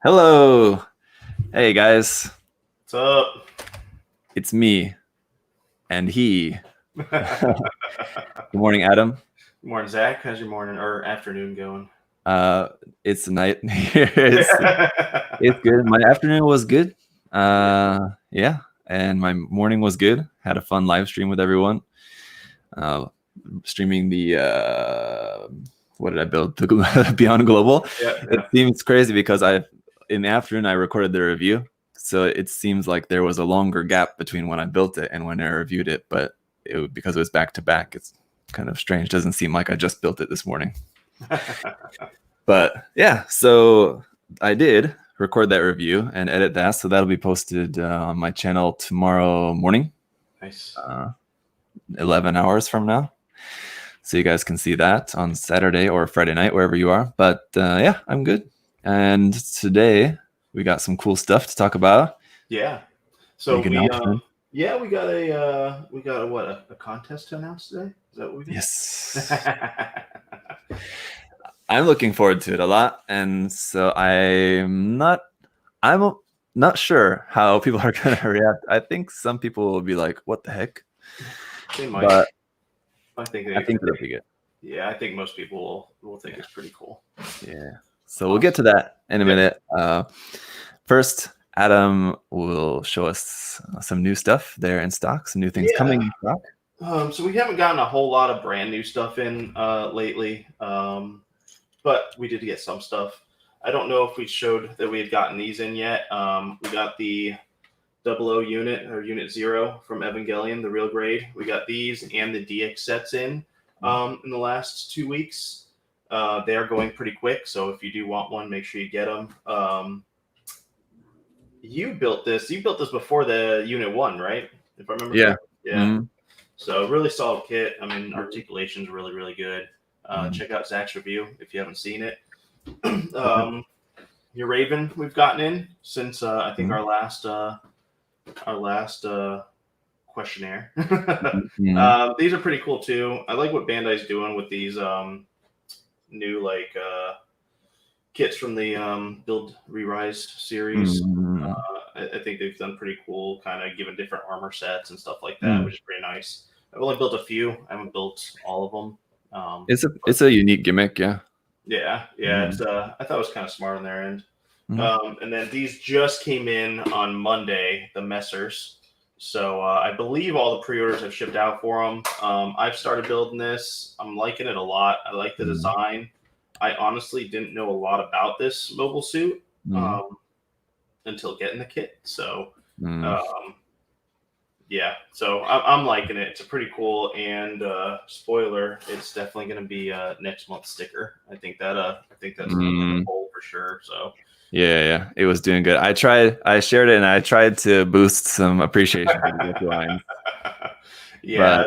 Hello. Hey guys. What's up? It's me and he. Good morning, Adam. Good morning, Zach. How's your morning or afternoon going? It's night here. It's good. My afternoon was good. Yeah, and my morning was good. Had a fun live stream with everyone. Streaming the what did I build? The Beyond Global. Yeah. It seems crazy because in the afternoon I recorded the review, so it seems like there was a longer gap between when I built it and when I reviewed it. But because it was back to back, it's kind of strange. Doesn't seem like I just built it this morning. But yeah, so I did record that review and edit that, so that'll be posted on my channel tomorrow morning. Nice. 11 hours from now, so you guys can see that on Saturday or Friday night, wherever you are. But yeah, I'm good. And today we got some cool stuff to talk about. Yeah. So we got a contest to announce today? Is that what we did? Yes. I'm looking forward to it a lot, and so I'm not sure how people are going to react. I think some people will be like, "What the heck?" They might. But I think it'll be good. Yeah, I think most people will think it's pretty cool. Yeah. So we'll get to that in a minute. First, Adam will show us some new stuff there in stock, some new things coming in stock. So we haven't gotten a whole lot of brand new stuff in lately, but we did get some stuff. I don't know if we showed that we had gotten these in yet. We got the 00 unit or Unit 0 from Evangelion, the real grade. We got these and the DX sets in the last 2 weeks. They are going pretty quick, so if you do want one, make sure you get them. You built this before the Unit 1, right? If I remember correctly. Yeah. Mm-hmm. So really solid kit. I mean, articulation's really, really good. Check out Zach's review if you haven't seen it. Your Raven we've gotten in since I think our last questionnaire. These are pretty cool too. I like what Bandai's doing with these new kits from the Build Re-Rise series. I think they've done pretty cool, kind of giving different armor sets and stuff like that, which is pretty nice. I've only built a few. I haven't built all of them. It's a unique gimmick, yeah. Yeah. It's I thought it was kind of smart on their end. And then these just came in on Monday, the Messers. So I believe all the pre-orders have shipped out for them. I've started building this. I'm liking it a lot. I like the design. I honestly didn't know a lot about this mobile suit until getting the kit. So yeah, so I'm liking it. It's a pretty cool, and spoiler, it's definitely going to be a next month's sticker. I think that's the goal for sure. So yeah, it was doing good. I shared it, and I tried to boost some appreciation for the gift line. Yeah,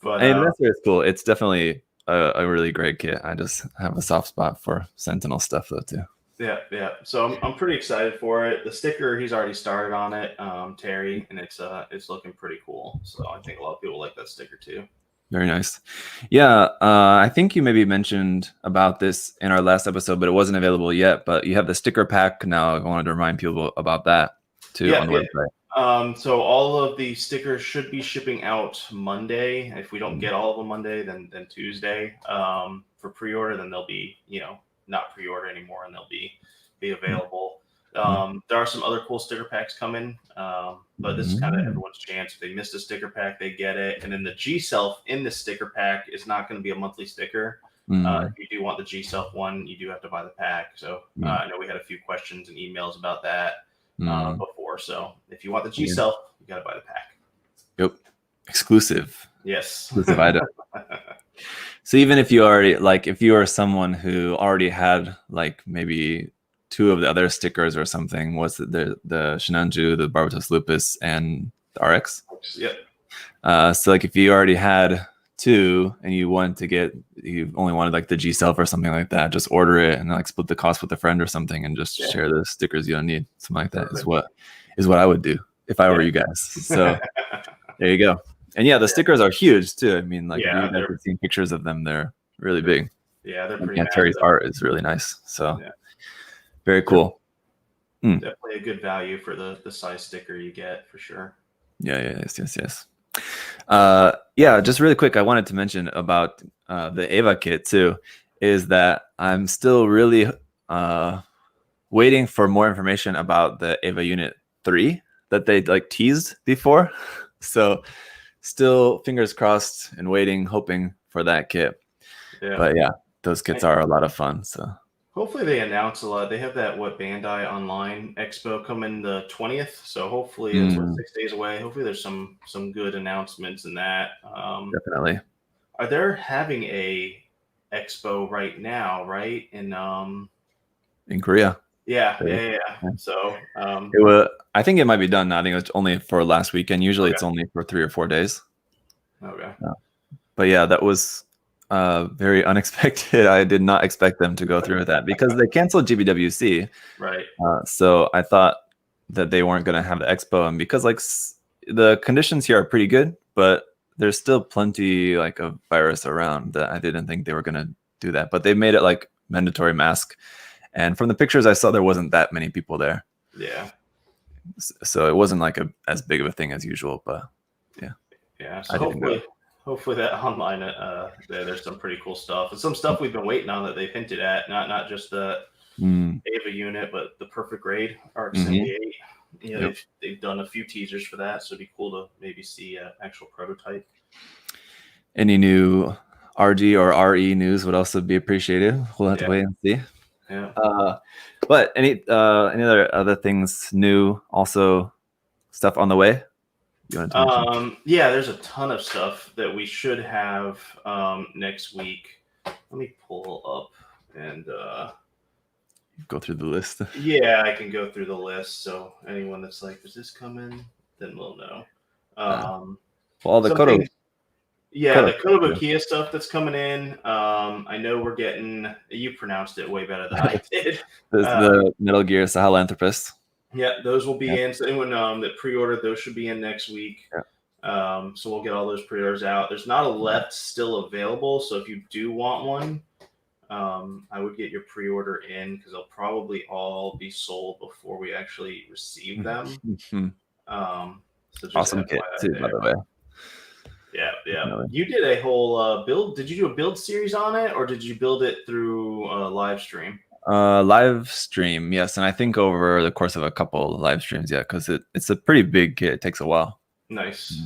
but I mean, that's cool. It's definitely a really great kit. I just have a soft spot for Sentinel stuff though too. Yeah. So I'm pretty excited for it. The sticker, he's already started on it, Terry, and it's looking pretty cool. So I think a lot of people like that sticker too. Very nice. Yeah, I think you maybe mentioned about this in our last episode, but it wasn't available yet. But you have the sticker pack now. I wanted to remind people about that too on the website. So all of the stickers should be shipping out Monday. If we don't get all of them Monday, then Tuesday. For pre-order, then they'll be not pre-order anymore, and they'll be available. There are some other cool sticker packs coming, but this is kind of everyone's chance. If they missed a sticker pack, they get it. And then the G-Self in the sticker pack is not going to be a monthly sticker. If you do want the G-Self one, you do have to buy the pack. So I know we had a few questions and emails about that before. So if you want the G-Self, you got to buy the pack. Yep. Exclusive. Yes. Exclusive item. So even if you already, if you are someone who already had maybe 2 of the other stickers or something, was it the Shinanju, the Barbatos Lupus, and the RX? Yep. So if you already had 2 and you only wanted the G-Self or something like that, just order it and split the cost with a friend or something, and just share the stickers you don't need. Something like that is what I would do if I were you guys. So there you go. And the stickers are huge too. I mean, if you guys have seen pictures of them, they're really big. Yeah, they're pretty. Terry's art is really nice. So very cool. Definitely a good value for the size sticker you get for sure. Yes. Just really quick, I wanted to mention about the Ava kit too, is that I'm still really waiting for more information about the Ava Unit 3 that they like teased before. So still fingers crossed and waiting, hoping for that kit. Yeah. But yeah, those kits are a lot of fun. So hopefully they announce a lot. They have that Bandai Online Expo coming the 20th. So hopefully it's 6 days away. Hopefully there's some good announcements in that. Definitely. Are they having a expo right now? Right in Korea. Yeah. So it was. I think it might be done now. I think it's only for last weekend. Usually it's only for 3 or 4 days. Okay. But yeah, that was very unexpected. I did not expect them to go through with that because they canceled GBWC. Right. So I thought that they weren't going to have the expo, and because like the conditions here are pretty good, but there's still plenty like of virus around that I didn't think they were going to do that. But they made it like mandatory mask, and from the pictures I saw, there wasn't that many people there. Yeah. So it wasn't like as big of a thing as usual, but yeah. Yeah. So hopefully that online there's some pretty cool stuff and some stuff we've been waiting on that they've hinted at, not just the Ava unit, but the Perfect Grade ARC-78. You know, they've done a few teasers for that, so it'd be cool to maybe see an actual prototype. Any new RG or RE news would also be appreciated. We'll have to wait and see. Yeah. But any other things new? Also, stuff on the way. You want to mention? Yeah, there's a ton of stuff that we should have next week. Let me pull up and go through the list. Yeah, I can go through the list. So anyone that's like, "Is this coming?" Then we'll know. Well, the Koto. The Kotobukiya stuff that's coming in. I know we're getting. You pronounced it way better than I did. The Metal Gear Sahelanthropus. Yeah, those will be in. So anyone that pre-ordered those should be in next week. Yeah. So we'll get all those pre-orders out. There's not a left still available, so if you do want one, I would get your pre-order in because they'll probably all be sold before we actually receive them. So awesome kit too, by the way. Yeah. Really. You did a whole build. Did you do a build series on it, or did you build it through live stream? Live stream, yes, and I think over the course of a couple live streams, because it's a pretty big kit. It takes a while. Nice.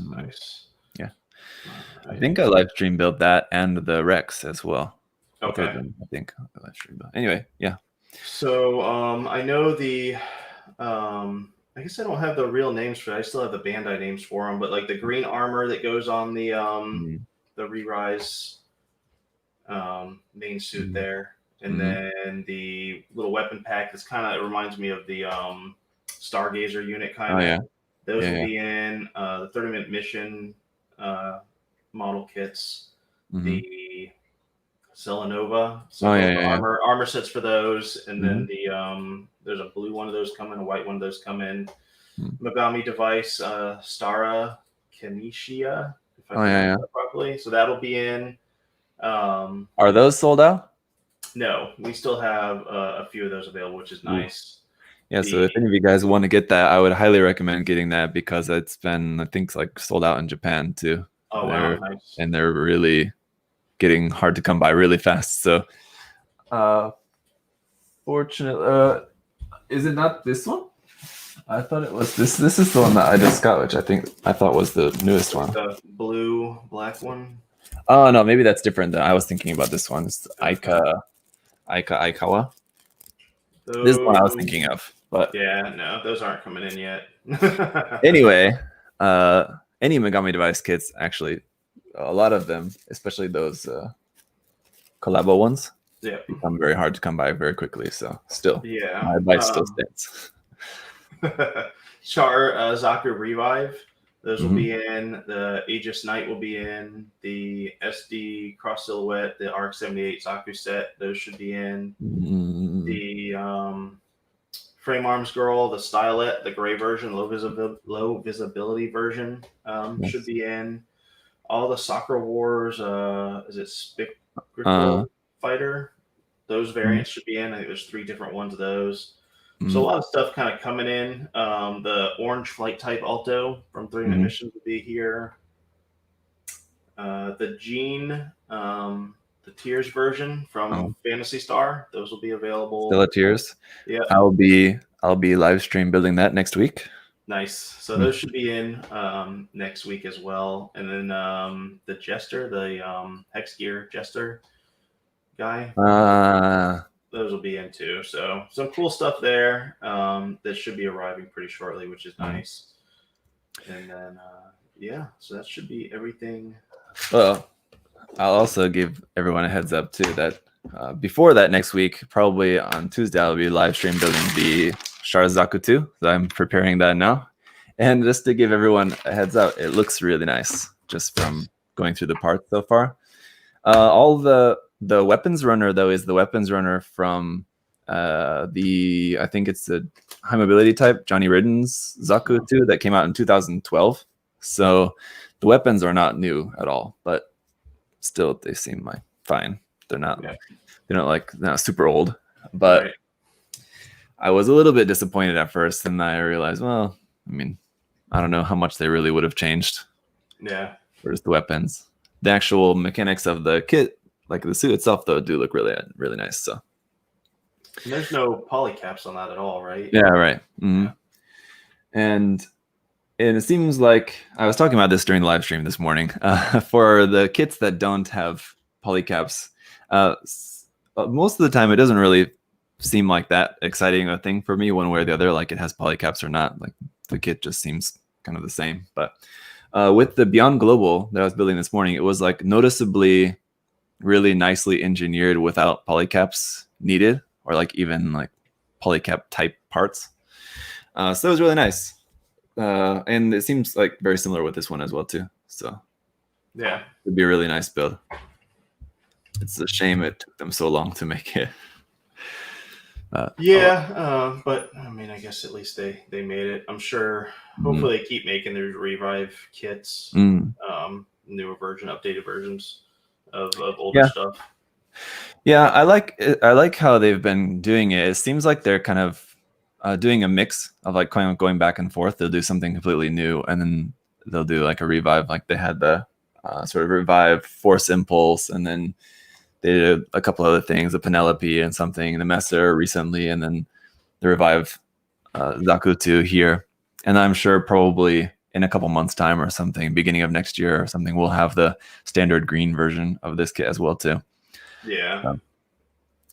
Yeah, I think I live stream built that and the Rex as well. Okay. I think live stream build. Anyway, yeah. So I know the. I guess I don't have the real names for it. I still have the Bandai names for them, but like the green armor that goes on the Re-Rise main suit there. And then the little weapon pack that's it reminds me of the Stargazer unit kind of. Oh, yeah. Those will be in the 30-minute mission model kits, the Supernova. So armor sets for those, and then the there's a blue one of those coming, a white one of those coming. Megami device, Stara Kamishia, if I pronounce that properly. So that'll be in. Are those sold out? No, we still have a few of those available, which is nice. Yeah, so if any of you guys want to get that, I would highly recommend getting that because it's been, I think, like sold out in Japan too. Oh, wow, nice. And they're really getting hard to come by really fast. So, fortunately, is it not this one? I thought it was this. This is the one that I just got, which I thought was the newest one. The blue, black one. Oh no, maybe that's different. I was thinking about this one. It's Aikawa. This is the one I was thinking of, but yeah, no, those aren't coming in yet. Anyway, any Megami device kits, actually, a lot of them, especially those collabo ones, become very hard to come by very quickly. So still, my advice still stands. Char Zaku Revive. Those will be in. The Aegis Knight will be in. The SD Cross Silhouette, the ARC-78 Zaku set, those should be in. The Frame Arms Girl, the Stylet, the gray version, low visibility version should be in. All the Sakura Wars, is it Spectral Fighter? Those variants should be in. I think there's 3 different ones of those. So a lot of stuff kind of coming in. The orange flight type Alto from 3-minute missions will be here. The Gene, the Tears version from Phantasy Star, those will be available. Still at Tears. Yeah, I'll be live stream building that next week. Nice. So those should be in next week as well. And then the Jester, the Hex Gear Jester guy, those will be in too. So some cool stuff there that should be arriving pretty shortly, which is nice. And then so that should be everything. Well, I'll also give everyone a heads up too that before that next week, probably on Tuesday, I'll be live stream building the Zaku 2. So I'm preparing that now. And just to give everyone a heads up, it looks really nice just from going through the parts so far. All the weapons runner though is the weapons runner from I think it's the high mobility type Johnny Ridden's Zaku 2 that came out in 2012. So the weapons are not new at all, but still they seem like fine. They're not not super old, but I was a little bit disappointed at first, and I realized, well, I mean, I don't know how much they really would have changed. Yeah. Versus the weapons. The actual mechanics of the kit, like the suit itself, though, do look really, really nice. So. And there's no polycaps on that at all, right? Yeah, right. Mm-hmm. Yeah. And it seems like I was talking about this during the live stream this morning. For the kits that don't have polycaps, most of the time it doesn't really seem like that exciting a thing for me one way or the other, like it has polycaps or not. Like the kit just seems kind of the same. But with the Beyond Global that I was building this morning, it was like noticeably really nicely engineered without polycaps needed, or like even like polycap type parts. So it was really nice. And it seems like very similar with this one as well too. So yeah, it'd be a really nice build. It's a shame it took them so long to make it. But I mean, I guess at least they made it. I'm sure. Hopefully, they keep making their revive kits, newer version, updated versions of older stuff. Yeah, I like how they've been doing it. It seems like they're kind of doing a mix of like going back and forth. They'll do something completely new, and then they'll do like a revive. Like they had the sort of revive Force Impulse, and then they did a couple other things, the Penelope and something, the Messer recently, and then the revive Zaku 2 here. And I'm sure probably in a couple months' time or something, beginning of next year or something, we'll have the standard green version of this kit as well too. Yeah.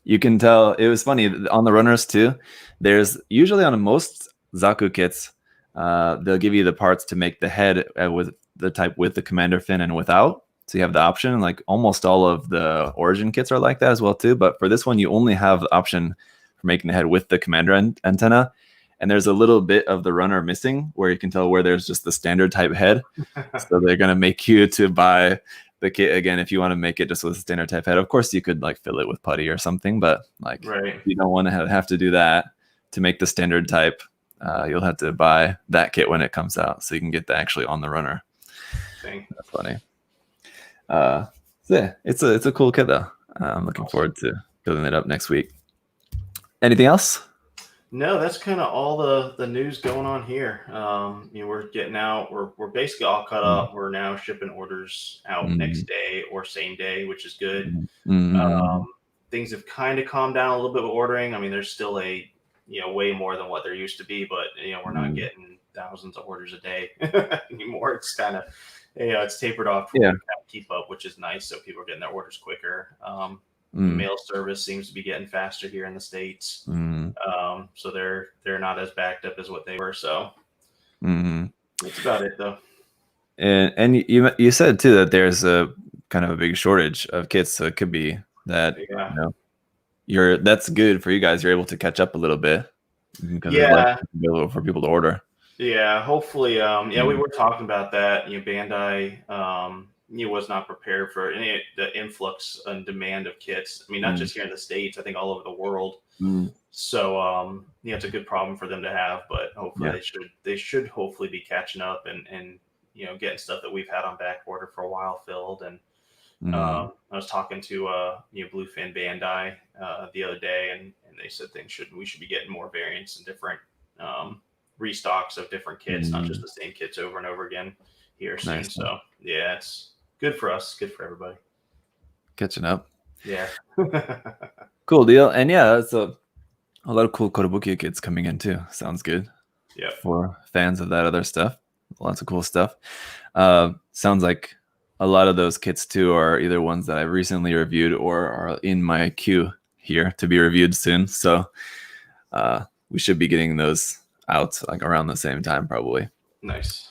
You can tell it was funny on the runners too. There's usually on most Zaku kits, they'll give you the parts to make the head with the type with the commander fin and without. So you have the option. Like almost all of the Origin kits are like that as well too. But for this one, you only have the option for making the head with the commander antenna. And there's a little bit of the runner missing where you can tell where there's just the standard type head. So they're gonna make you to buy the kit again if you want to make it just with a standard type head. Of course, you could like fill it with putty or something, but like you don't want to have to do that to make the standard type. You'll have to buy that kit when it comes out, so you can get that actually on the runner. That's funny. So yeah, it's a cool kit though. I'm looking forward to building it up next week. Anything else? No, that's kind of all the news going on here. We're getting out. We're basically all cut up. We're now shipping orders out next day or same day, which is good. Things have kind of calmed down a little bit with ordering. I mean, there's still way more than what there used to be, but we're not getting thousands of orders a day anymore. It's kind of it's tapered off to keep up, which is nice. So people are getting their orders quicker. Mail service seems to be getting faster here in the States. So they're not as backed up as what they were. So that's about it though. And you said too that there's a kind of a big shortage of kits, so it could be that that's good for you guys. You're able to catch up a little bit. For people to order. Yeah, hopefully. We were talking about that. Bandai was not prepared for the influx and demand of kits. I mean, not just here in the States, I think all over the world. So it's a good problem for them to have, but hopefully they should hopefully be catching up and getting stuff that we've had on back order for a while filled, and I was talking to Bluefin Bandai the other day, and they said we should be getting more variants and different restocks of different kits, not just the same kits over and over again here soon. Nice. So yeah, it's good for us, good for everybody. Catching up. Yeah. Cool deal. And yeah, that's a lot of cool Kotobukiya kits coming in too. Sounds good. Yeah. For fans of that other stuff. Lots of cool stuff. Sounds like a lot of those kits too are either ones that I've recently reviewed or are in my queue here to be reviewed soon. So we should be getting those out like around the same time probably. Nice.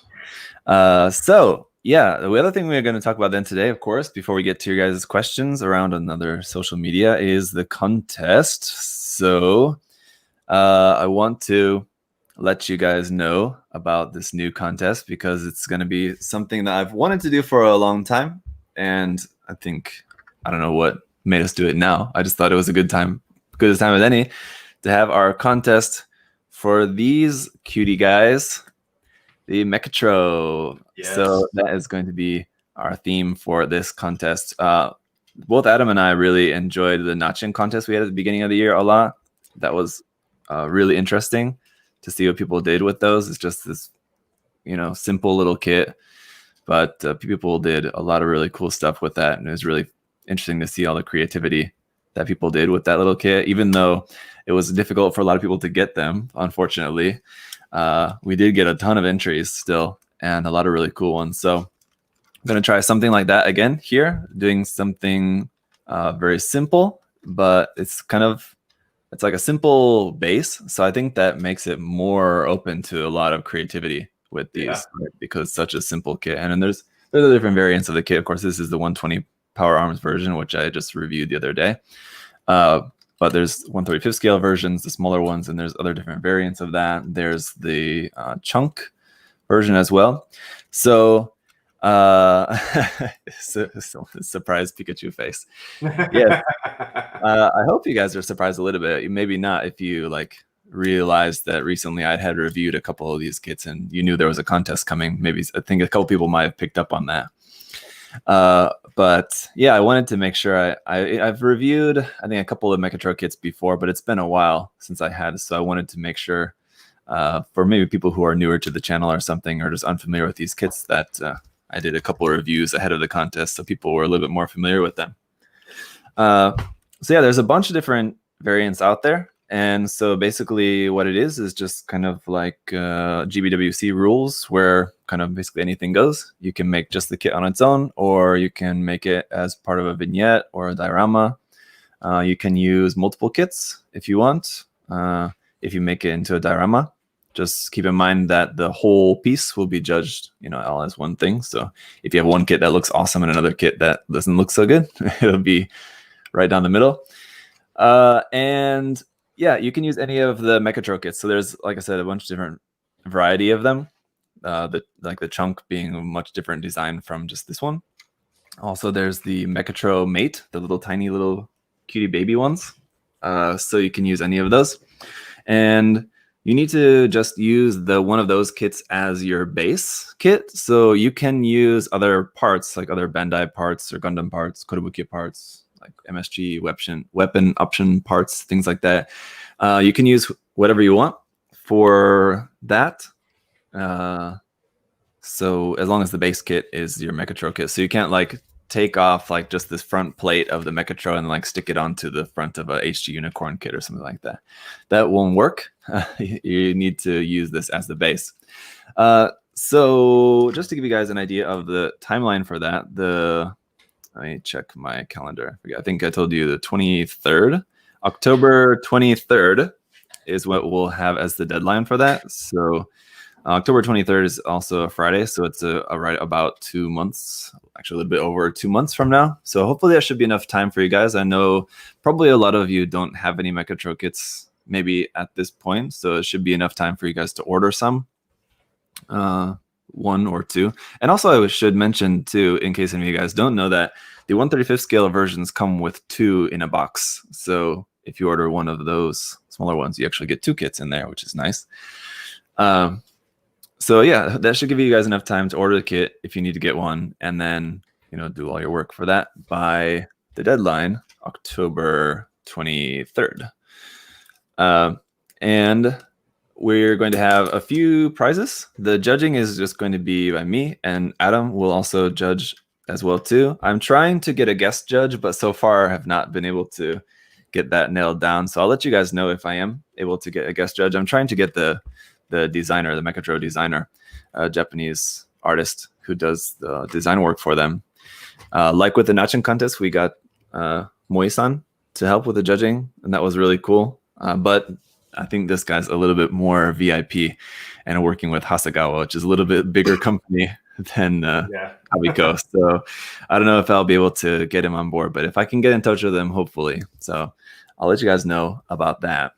So yeah, the other thing we're going to talk about then today, of course, before we get to your guys' questions around another social media, is the contest. So I want to let you guys know about this new contest because it's going to be something that I've wanted to do for a long time. And I don't know what made us do it now. I just thought it was a good time as any to have our contest for these cutie guys, the Mechatro. Yes. So that is going to be our theme for this contest. Both Adam and I really enjoyed the Notching contest we had at the beginning of the year a lot. That was really interesting to see what people did with those. It's just this, simple little kit, but people did a lot of really cool stuff with that, and it was really interesting to see all the creativity that people did with that little kit. Even though it was difficult for a lot of people to get them, unfortunately, we did get a ton of entries still, and a lot of really cool ones. So I'm going to try something like that again here, doing something very simple, but it's like a simple base. So I think that makes it more open to a lot of creativity with these, right? Because it's such a simple kit. And then there's the different variants of the kit. Of course, this is the 120 Power Arms version, which I just reviewed the other day. But there's 135th scale versions, the smaller ones, and there's other different variants of that. There's the chunk version as well. So surprise Pikachu face. Yeah. I hope you guys are surprised a little bit. Maybe not if you realized that recently I had reviewed a couple of these kits and you knew there was a contest coming. Maybe I think a couple people might have picked up on that. But yeah, I wanted to make sure I've reviewed I think a couple of Mechatro kits before, but it's been a while since I had, so I wanted to make sure for maybe people who are newer to the channel or something, or just unfamiliar with these kits, that I did a couple of reviews ahead of the contest so people were a little bit more familiar with them. So yeah, there's a bunch of different variants out there. And so basically what it is just kind of like GBWC rules, where kind of basically anything goes. You can make just the kit on its own, or you can make it as part of a vignette or a diorama. You can use multiple kits if you want. If you make it into a diorama, just keep in mind that the whole piece will be judged, all as one thing. So if you have one kit that looks awesome and another kit that doesn't look so good, it'll be right down the middle. And yeah, you can use any of the Mechatro kits. So there's, like I said, a bunch of different variety of them. The chunk being a much different design from just this one. Also, there's the Mechatro Mate, the little tiny little cutie baby ones. So you can use any of those. And you need to just use one of those kits as your base kit. So you can use other parts, like other Bandai parts or Gundam parts, Kotobukiya parts, like MSG, weapon option parts, things like that. You can use whatever you want for that. So as long as the base kit is your Mechatro kit. So you can't take off just this front plate of the Mechatro and stick it onto the front of a HG Unicorn kit or something like that. That won't work. You need to use this as the base. So just to give you guys an idea of the timeline for that, let me check my calendar. I think I told you the 23rd. October 23rd is what we'll have as the deadline for that. So October 23rd is also a Friday, so it's right about 2 months, actually a little bit over 2 months from now. So hopefully that should be enough time for you guys. I know probably a lot of you don't have any Mechatro kits maybe at this point, so it should be enough time for you guys to order some. One or two. And also I should mention too, in case any of you guys don't know, that the 135th scale versions come with 2 in a box. So if you order one of those smaller ones, you actually get 2 kits in there, which is nice. So yeah, that should give you guys enough time to order the kit if you need to get one. And then do all your work for that by the deadline, October 23rd. And we're going to have a few prizes. The judging is just going to be by me, and Adam will also judge as well too. I'm trying to get a guest judge, but so far I have not been able to get that nailed down. So I'll let you guys know if I am able to get a guest judge. I'm trying to get the designer, the Mechatro designer, a Japanese artist who does the design work for them. Like with the Nachin contest, we got Moi-san to help with the judging, and that was really cool. But I think this guy's a little bit more VIP and working with Hasegawa, which is a little bit bigger company than Kabiko. So I don't know if I'll be able to get him on board, but if I can get in touch with him, hopefully. So I'll let you guys know about that.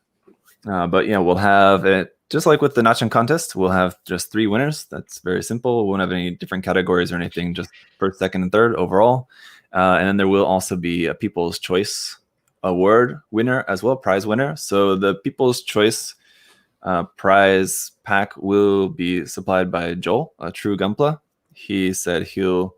But yeah, we'll have it just like with the Nachin contest. We'll have just 3 winners. That's very simple. We won't have any different categories or anything, just first, second, and third overall. And then there will also be a People's Choice Award winner as well, prize winner. So the People's Choice prize pack will be supplied by Joel, a true Gunpla. He said he'll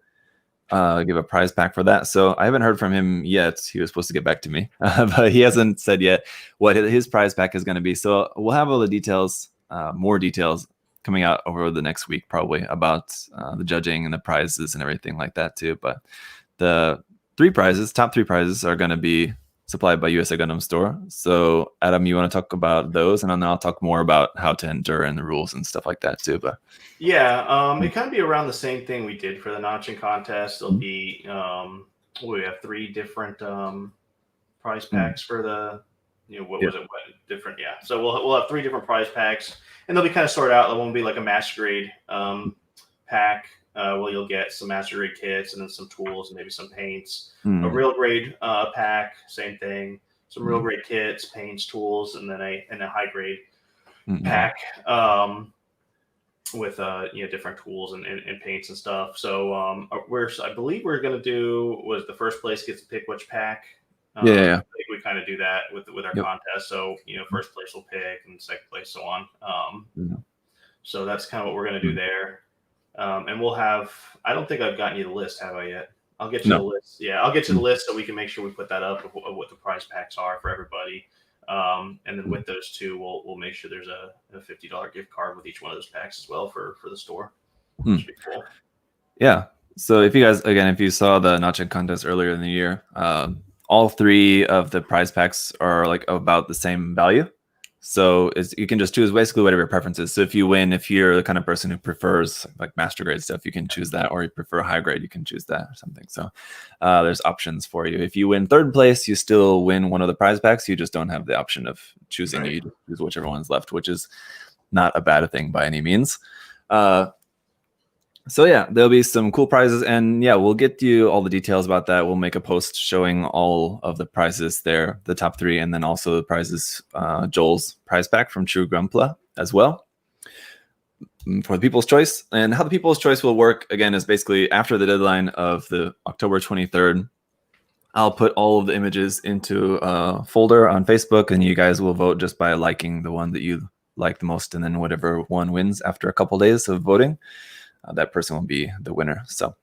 give a prize pack for that. So I haven't heard from him yet. He was supposed to get back to me, but he hasn't said yet what his prize pack is going to be. So we'll have all the details, more details coming out over the next week, probably about the judging and the prizes and everything like that too. But the top 3 prizes are going to be supplied by USA Gundam Store. So Adam, you want to talk about those, and then I'll talk more about how to enter and the rules and stuff like that too. But yeah, it kind of be around the same thing we did for the Nachin contest. It'll be we have 3 different prize packs for the different. Yeah, so we'll have 3 different prize packs, and they'll be kind of sorted out. There won't be like a master grade pack. Well, you'll get some master grade kits and then some tools and maybe some paints. A real grade pack, same thing. Some real grade kits, paints, tools, and then a high grade pack with different tools and paints and stuff. So I believe we're gonna do was the first place gets to pick which pack. I think we kind of do that with our contest. So first place will pick, and second place so on. So that's kind of what we're gonna do there. And we'll have, I don't think I've gotten you the list, have I yet? I'll get you the list. Yeah, I'll get you the list so we can make sure we put that up of what the prize packs are for everybody. And then with those 2, we'll make sure there's a $50 gift card with each one of those packs as well for the store. Which should be cool. Yeah. So if you saw the Nachin contest earlier in the year, all 3 of the prize packs are like about the same value. So you can just choose basically whatever your preference is. So if you're the kind of person who prefers like master grade stuff, you can choose that, or you prefer high grade, you can choose that or something. So there's options for you. If you win 3rd place, you still win one of the prize packs. You just don't have the option of choosing. Right. You choose whichever one's left, which is not a bad thing by any means. So yeah, there'll be some cool prizes, and yeah, we'll get you all the details about that. We'll make a post showing all of the prizes there, the top 3, and then also the prizes, Joel's prize pack from True Gunpla as well for the People's Choice. And how the People's Choice will work, again, is basically after the deadline of the October 23rd, I'll put all of the images into a folder on Facebook, and you guys will vote just by liking the one that you like the most, and then whatever one wins after a couple days of voting, that person will be the winner. So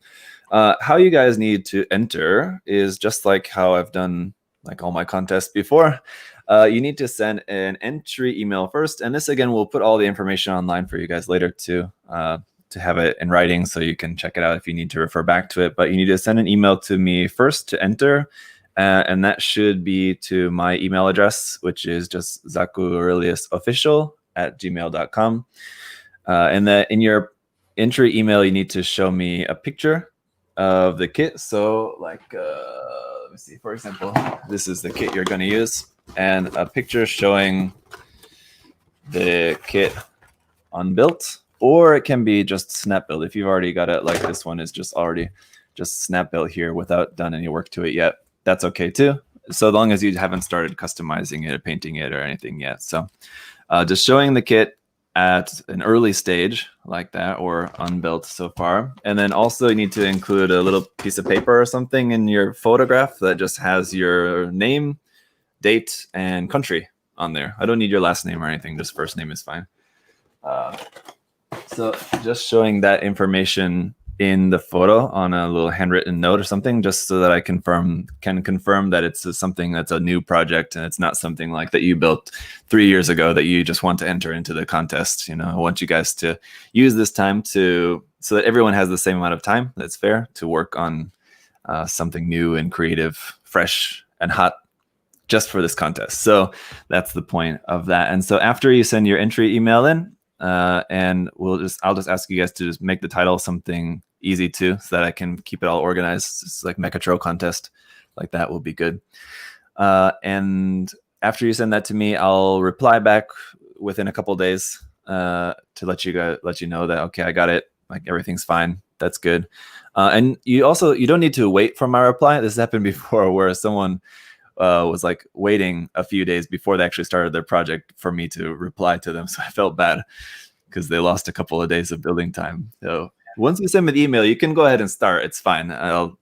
how you guys need to enter is just like how I've done like all my contests before. You need to send an entry email first. And this, again, we'll put all the information online for you guys later to have it in writing so you can check it out if you need to refer back to it. But you need to send an email to me first to enter. And that should be to my email address, which is just ZakuAureliusOfficial@gmail.com. And that in your entry email, you need to show me a picture of the kit. So like, let me see, for example, this is the kit you're going to use, and a picture showing the kit unbuilt, or it can be just snap build. If you've already got it, like this one is just snap built here without done any work to it yet, that's okay too. So long as you haven't started customizing it or painting it or anything yet. So just showing the kit at an early stage like that, or unbuilt so far. And then also you need to include a little piece of paper or something in your photograph that just has your name, date, and country on there. I don't need your last name or anything, just first name is fine. So just showing that information in the photo on a little handwritten note or something, just so that I can confirm that it's something that's a new project and it's not something like that you built 3 years ago that you just want to enter into the contest. You know, I want you guys to use this time so that everyone has the same amount of time that's fair to work on something new and creative, fresh and hot, just for this contest. So that's the point of that. And so after you send your entry email in, and I'll just ask you guys to just make the title something easy too, so that I can keep it all organized. It's like Mechatro contest, like that will be good. And after you send that to me, I'll reply back within a couple days to let you know that okay, I got it. Like everything's fine. That's good. And you don't need to wait for my reply. This happened before where someone was like waiting a few days before they actually started their project for me to reply to them. So I felt bad because they lost a couple of days of building time. So once you send me the email, you can go ahead and start. It's fine. But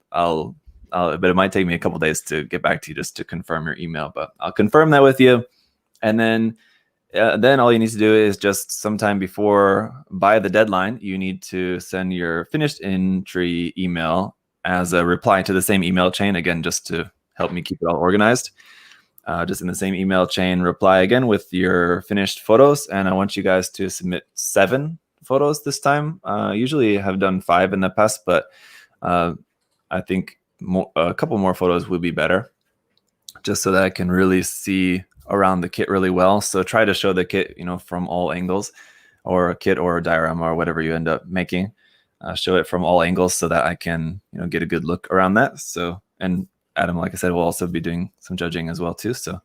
it might take me a couple days to get back to you just to confirm your email. But I'll confirm that with you, and then all you need to do is just sometime by the deadline, you need to send your finished entry email as a reply to the same email chain again, just to help me keep it all organized. Just in the same email chain, reply again with your finished photos. And I want you guys to submit 7 photos this time. Usually have done 5 in the past, but I think a couple more photos would be better, just so that I can really see around the kit really well. So try to show the kit, from all angles, or a kit or a diorama or whatever you end up making. Show it from all angles so that I can, get a good look around that. So, and Adam, like I said, will also be doing some judging as well too. So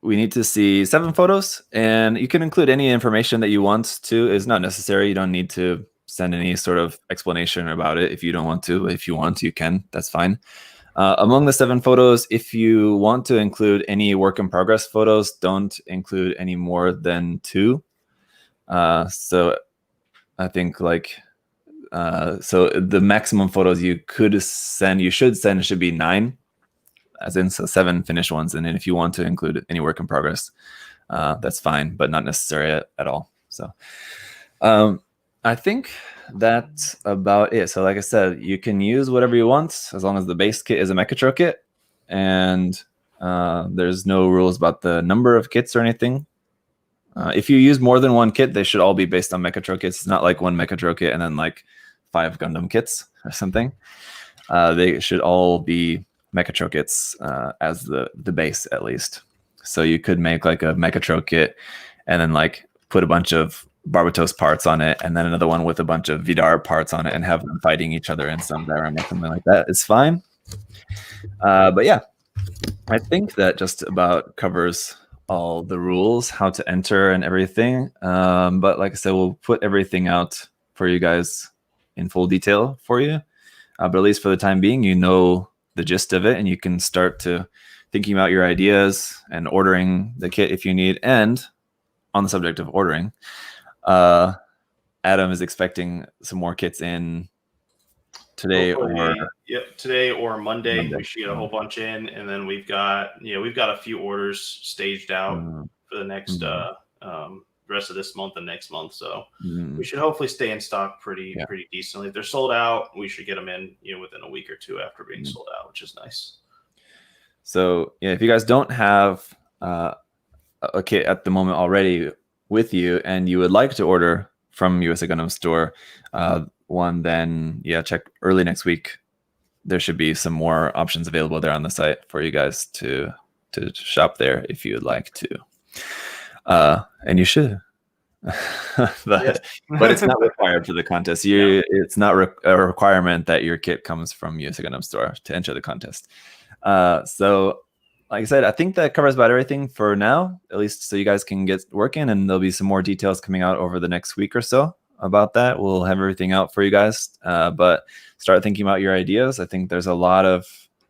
we need to see 7 photos, and you can include any information that you want to. It's not necessary. You don't need to send any sort of explanation about it if you don't want to. If you want, you can. That's fine. Among the 7 photos, if you want to include any work in progress photos, don't include any more than 2. So I think so the maximum photos you should send should be 9, as in 7 finished ones. And then if you want to include any work in progress, that's fine, but not necessary at all. So I think that's about it. So like I said, you can use whatever you want as long as the base kit is a Mechatro kit, and there's no rules about the number of kits or anything. If you use more than one kit, they should all be based on Mechatro kits. It's not like one Mechatro kit and then like 5 Gundam kits or something. They should all be Mechatro kits as the base, at least. So you could make like a Mechatro kit and then like put a bunch of Barbatos parts on it, and then another one with a bunch of Vidar parts on it, and have them fighting each other in some diorama or something like that. It's fine. But yeah, I think that just about covers all the rules, how to enter and everything. But like I said, we'll put everything out for you guys in full detail for you. But at least for the time being, you know the gist of it, and you can start to thinking about your ideas and ordering the kit if you need. And on the subject of ordering, Adam is expecting some more kits in today today or Monday. We should get a whole bunch in, and then we've got a few orders staged out for the next rest of this month and next month. So we should hopefully stay in stock pretty decently. If they're sold out, we should get them in within a week or 2 after being sold out, which is nice. So yeah, if you guys don't have a kit at the moment already with you, and you would like to order from USA Gundam Store one, then check early next week. There should be some more options available there on the site for you guys to shop there if you would like to. And you should. but it's not required for the contest. It's not a requirement that your kit comes from USA Gundam Store to enter the contest. So like I said, I think that covers about everything for now, at least so you guys can get working, and there'll be some more details coming out over the next week or so about that. We'll have everything out for you guys, but start thinking about your ideas. I think there's a lot of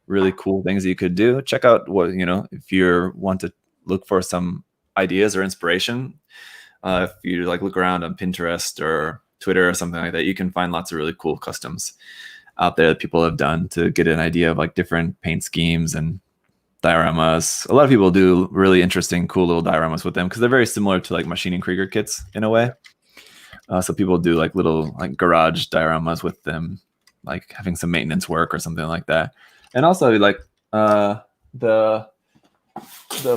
really cool things you could do. Check out if you want to look for some ideas or inspiration. If you look around on Pinterest or Twitter or something like that, you can find lots of really cool customs out there that people have done to get an idea of different paint schemes and dioramas. A lot of people do really interesting, cool little dioramas with them because they're very similar to machining Krieger kits in a way. So people do like little like garage dioramas with them, like having some maintenance work or something like that. And also like the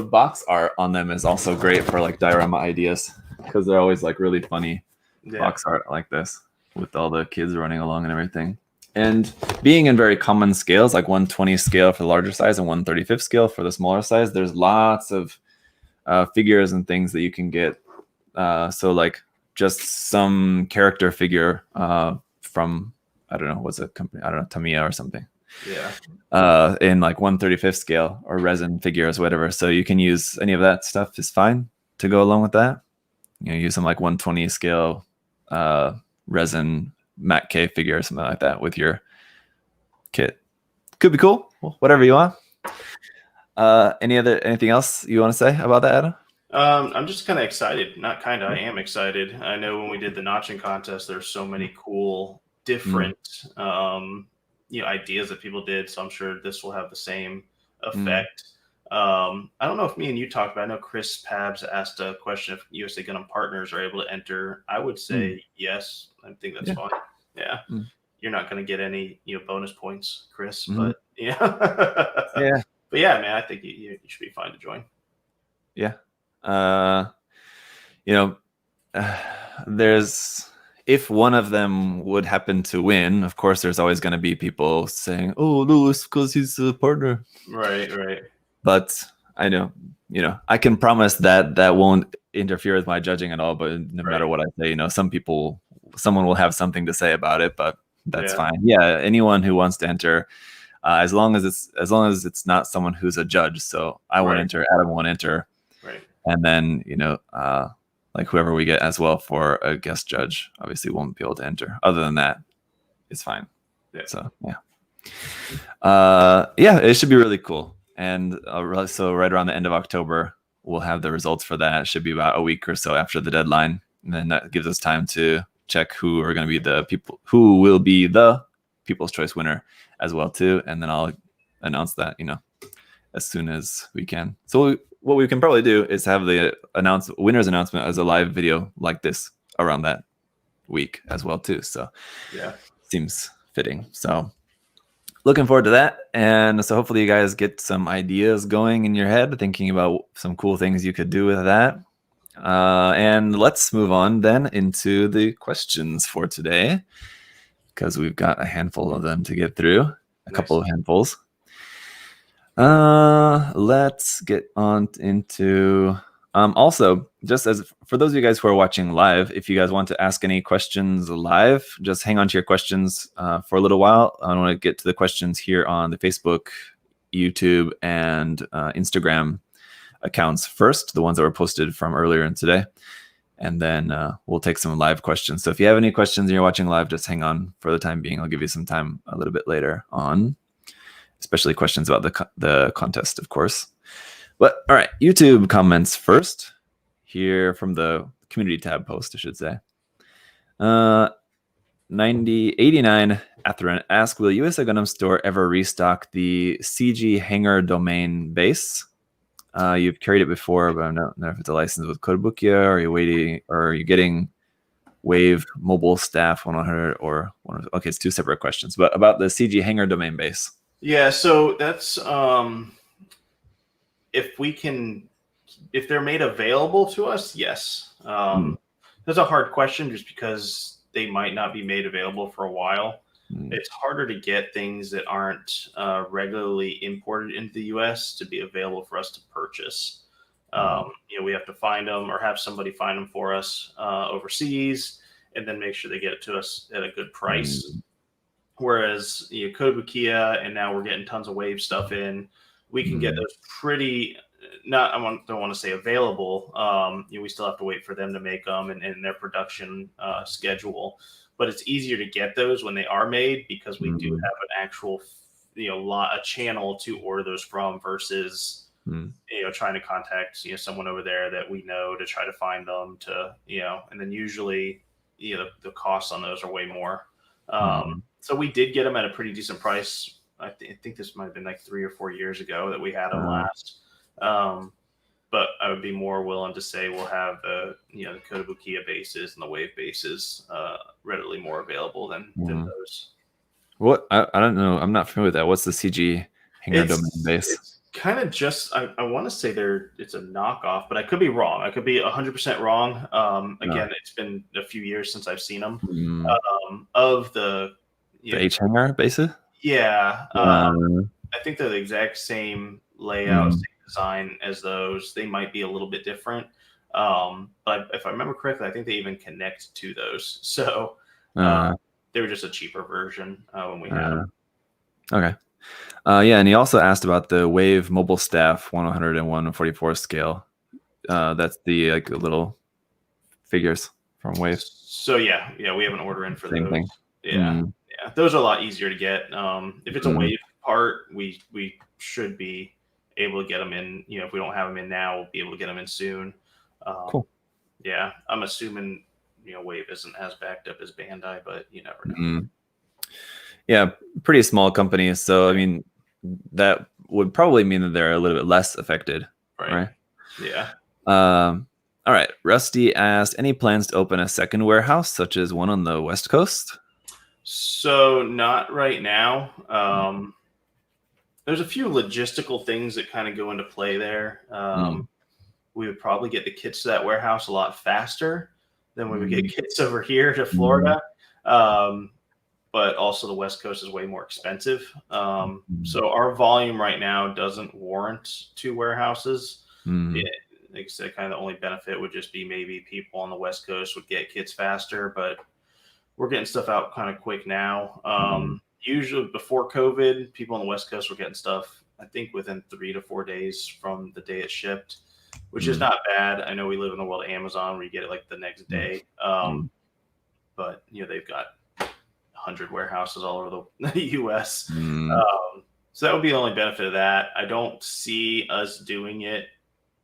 box art on them is also great for like diorama ideas because they're always like really funny box art like this with all the kids running along and everything. And being in very common scales, like 120 scale for the larger size and 135th scale for the smaller size, there's lots of figures and things that you can get. So like just some character figure from, I don't know, what's a company? I don't know, Tamiya or something. Yeah. In like 135th scale or resin figures, whatever. So you can use any of that stuff is fine to go along with that. You know, use some like 120 scale resin Mac K figure or something like that with your kit. Could be cool. Whatever you want. Anything else you want to say about that, Adam? I'm just kind of excited. Not kind of. I am excited. I know when we did the notching contest, there's so many cool, different, ideas that people did. So I'm sure this will have the same effect. I don't know if me and you talked about. I know Chris Pabs asked a question if USA Gundam partners are able to enter. I would say yes. I think that's fine. Yeah. You're not going to get any bonus points, Chris, but yeah. Yeah. But yeah, man, I think you should be fine to join. Yeah. There's, if one of them would happen to win, of course, there's always going to be people saying, "Oh, no, it's because he's a partner." Right. But I know, I can promise that won't interfere with my judging at all. But no matter what I say, someone will have something to say about it. But that's fine. Yeah, anyone who wants to enter, as long as it's not someone who's a judge. So I won't enter. Adam won't enter. Right. And then like whoever we get as well for a guest judge, obviously won't be able to enter. Other than that, it's fine. Yeah. So it should be really cool. And so right around the end of October, we'll have the results for that. It should be about a week or so after the deadline, and then that gives us time to check who are going to be the people who will be the People's Choice winner as well too. And then I'll announce that as soon as we can. So what we can probably do is have the winner's announcement as a live video like this around that week as well too. So seems fitting. So looking forward to that. And so hopefully you guys get some ideas going in your head, thinking about some cool things you could do with that. And let's move on then into the questions for today, because we've got a handful of them to get through, a couple of handfuls. Let's get on into also, just as for those of you guys who are watching live, if you guys want to ask any questions live, just hang on to your questions for a little while. I want to get to the questions here on the Facebook, YouTube, and Instagram accounts first, the ones that were posted from earlier in today, and then we'll take some live questions. So if you have any questions and you're watching live, just hang on for the time being. I'll give you some time a little bit later on, especially questions about the contest, of course. But all right, YouTube comments first here from the community tab post, I should say. 89 Atherin asked, will USA Gundam Store ever restock the CG Hangar domain base? You've carried it before, but I don't know if it's a license with Kotobukiya, or are you getting Wave Mobile Staff 100 or one? Okay, it's two separate questions, but about the CG Hangar domain base. Yeah, so that's if they're made available to us, yes. That's a hard question just because they might not be made available for a while. It's harder to get things that aren't regularly imported into the U.S. to be available for us to purchase. We have to find them or have somebody find them for us overseas, and then make sure they get it to us at a good price. Whereas Kotobukiya, and now we're getting tons of Wave stuff in, we can get those pretty. Don't want to say available. We still have to wait for them to make them and their production schedule. But it's easier to get those when they are made because we do have an actual, a channel to order those from versus, trying to contact, someone over there that we know to try to find them and then usually, the costs on those are way more. So we did get them at a pretty decent price. I think this might have been like 3 or 4 years ago that we had them last. but I would be more willing to say we'll have the Kotobukiya bases and the Wave bases readily more available than those. What I don't know. I'm not familiar with that. What's the CG hangar domain base? It's kind of just I want to say it's a knockoff, but I could be wrong. I could be 100% wrong. Again, it's been a few years since I've seen them. Of the H hangar bases. Yeah, I think they're the exact same layout, same design as those. They might be a little bit different, but if I remember correctly, I think they even connect to those. So they were just a cheaper version when we had them. Okay. Yeah, and he also asked about the Wave Mobile Staff 100 and 144 scale. That's the little figures from Wave. So yeah, we have an order in for Same those. thing. Yeah, those are a lot easier to get. If it's a Wave part, we should be able to get them in. If we don't have them in now, we'll be able to get them in soon. Cool. Yeah, I'm assuming Wave isn't as backed up as Bandai, but you never know. Yeah, pretty small company. So I mean, that would probably mean that they're a little bit less affected, right? Yeah. All right. Rusty asked, any plans to open a second warehouse, such as one on the West Coast? So not right now. There's a few logistical things that kind of go into play there. We would probably get the kits to that warehouse a lot faster than we would get kits over here to Florida. But also the West Coast is way more expensive. So our volume right now doesn't warrant 2 warehouses. Like I said, kind of the only benefit would just be maybe people on the West Coast would get kits faster, but we're getting stuff out kind of quick now. Usually before COVID, people on the West Coast were getting stuff, I think, within 3 to 4 days from the day it shipped, which is not bad. I know we live in the world of Amazon where you get it like the next day. But they've got 100 warehouses all over the U.S. So that would be the only benefit of that. I don't see us doing it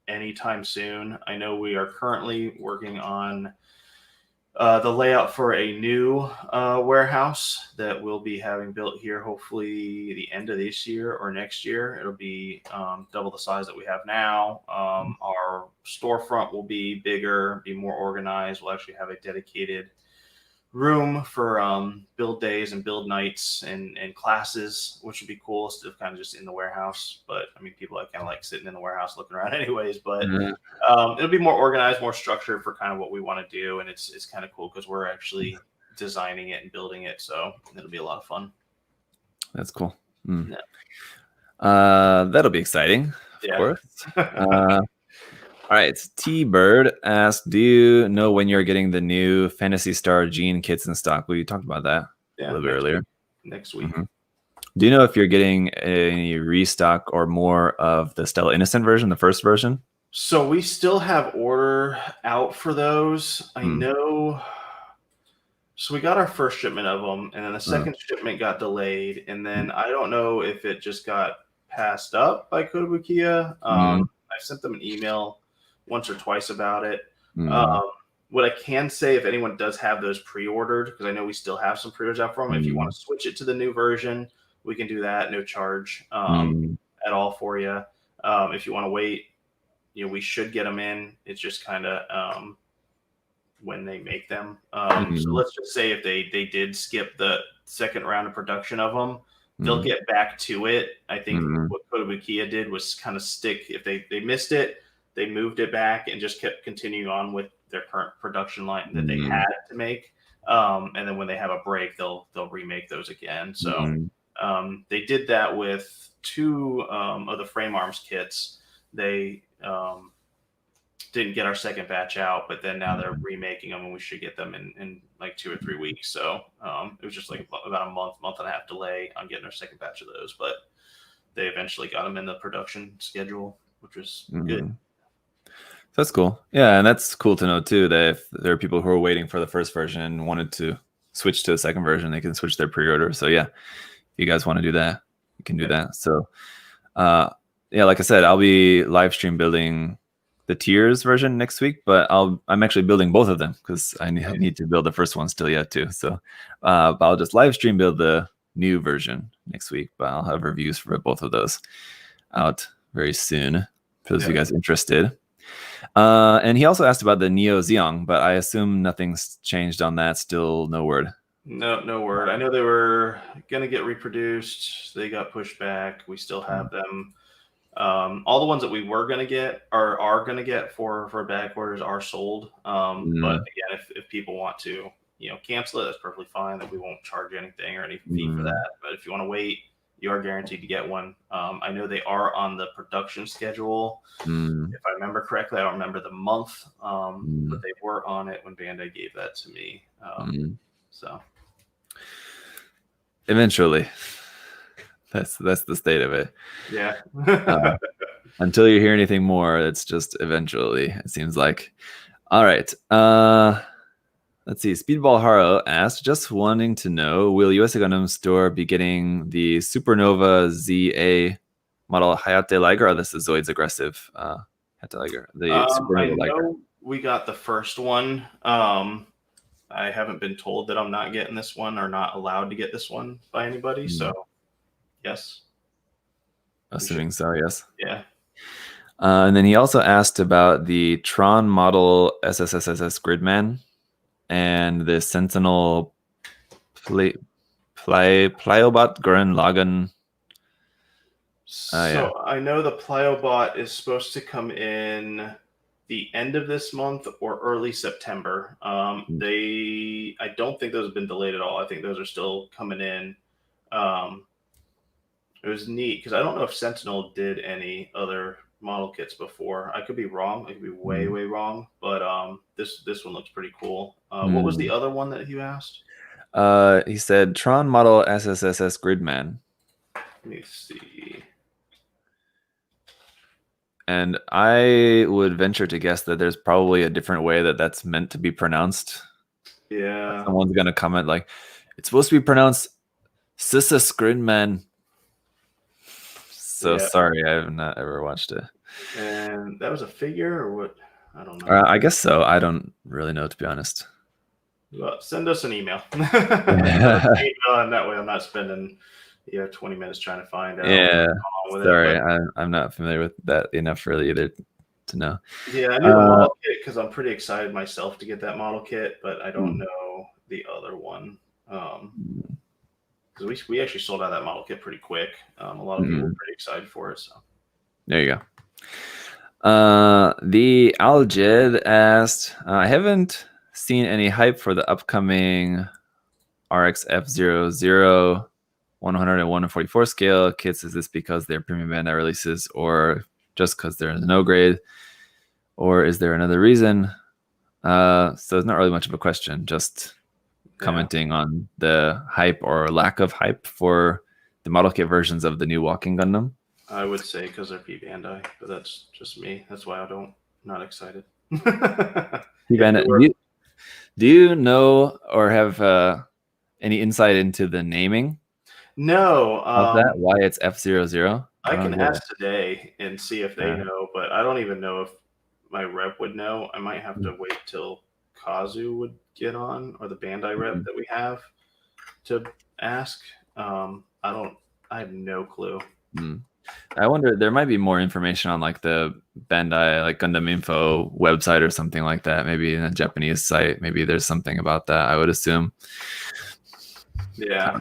anytime soon. I know we are currently working on the layout for a new warehouse that we'll be having built here hopefully the end of this year or next year. It'll be double the size that we have now. Our storefront will be bigger, be more organized. We'll actually have a dedicated room for build days and build nights and classes, which would be cool instead of kind of just in the warehouse. But I mean, people kind of like sitting in the warehouse looking around anyways, but it'll be more organized, more structured for kind of what we want to do. And it's kind of cool because we're actually designing it and building it. So it'll be a lot of fun. That's cool. That'll be exciting, of course. All right, T-Bird asked, do you know when you're getting the new Phantasy Star Gene kits in stock? We talked about that a little bit earlier. Next week. Do you know if you're getting any restock or more of the Stella Innocent version, the first version? So we still have order out for those. I know. So we got our first shipment of them, and then the second shipment got delayed. And then I don't know if it just got passed up by Kotobukiya. I sent them an email once or twice about it. What I can say, if anyone does have those pre-ordered, because I know we still have some pre-orders out for them, if you want to switch it to the new version, we can do that, no charge at all for you. If you want to wait, we should get them in. It's just kind of when they make them. So let's just say if they did skip the second round of production of them, they'll get back to it. I think what Kotobukiya did was kind of stick. If they missed it, they moved it back and just kept continuing on with their current production line that they had to make. And then when they have a break, they'll remake those again. So they did that with 2 of the frame arms kits. They didn't get our second batch out, but then now they're remaking them and we should get them in like 2 or 3 weeks. So it was just like about a month and a half delay on getting our second batch of those, but they eventually got them in the production schedule, which was good. That's cool. Yeah, and that's cool to know too, that if there are people who are waiting for the first version and wanted to switch to the second version, they can switch their pre-order. So yeah, if you guys want to do that, you can do that. So yeah, like I said, I'll be live stream building the tiers version next week, but I'm actually building both of them because I need to build the first one still yet too. So but I'll just live stream build the new version next week, but I'll have reviews for both of those out very soon. for those of you guys interested. And he also asked about the Neo Xeon, but I assume nothing's changed on that. Still no word. No word. I know they were gonna get reproduced. They got pushed back. We still have them. All the ones that we were gonna get are gonna get for back orders are sold. But again, if people want to, cancel it, that's perfectly fine. That we won't charge anything or any fee for that. But if you want to wait, you are guaranteed to get one. I know they are on the production schedule. If I remember correctly, I don't remember the month, but they were on it when Bandai gave that to me. So eventually, that's the state of it. Yeah. Until you hear anything more, it's just eventually. It seems like. All right. Let's see. Speedball Haro asked, just wanting to know, will USA Gundam Store be getting the Supernova ZA model Hayate Liger? Oh, this is Zoid's aggressive Hayate Liger. The Supernova Liger. We got the first one. I haven't been told that I'm not getting this one or not allowed to get this one by anybody. So, yes. Assuming so, yes. Yeah. And then he also asked about the Tron model SSSSS Gridman and the Sentinel Pliobot Gurren Lagann. So I know the Pliobot is supposed to come in the end of this month or early September. I don't think those have been delayed at all. I think those are still coming in. It was neat because I don't know if Sentinel did any other model kits before. I could be wrong. I could be way wrong. But this one looks pretty cool. What was the other one that you asked? He said Tron model SSSS Gridman. Let me see. And I would venture to guess that there's probably a different way that that's meant to be pronounced. Yeah. Someone's going to comment like, it's supposed to be pronounced Sissa Gridman. So sorry, I have not ever watched it. And that was a figure or what? I don't know. I guess so. I don't really know, to be honest. Well, send us an email. And that way I'm not spending 20 minutes trying to find out. Yeah. Sorry, but I'm not familiar with that enough really either to know. Yeah, I knew the model kit because I'm pretty excited myself to get that model kit, but I don't know the other one. Because we actually sold out that model kit pretty quick. A lot of people were pretty excited for it. So there you go. The Aljid asked, I haven't seen any hype for the upcoming RXF00 101 and 44 scale kits. Is this because they're premium Bandai releases or just because they're no grade? Or is there another reason? So it's not really much of a question, just commenting on the hype or lack of hype for the model kit versions of the new Walking Gundam. I would say because they're P Bandai, but that's just me. That's why not excited. P Bandai. Do you know or have any insight into the naming? No. Of that? Why it's F00? I can ask today and see if they know, but I don't even know if my rep would know. I might have to wait till Kazu would get on, or the Bandai rep that we have, to ask. I have no clue. I wonder, there might be more information on like the Bandai, like Gundam Info website or something like that. Maybe in a Japanese site. Maybe there's something about that, I would assume. Yeah.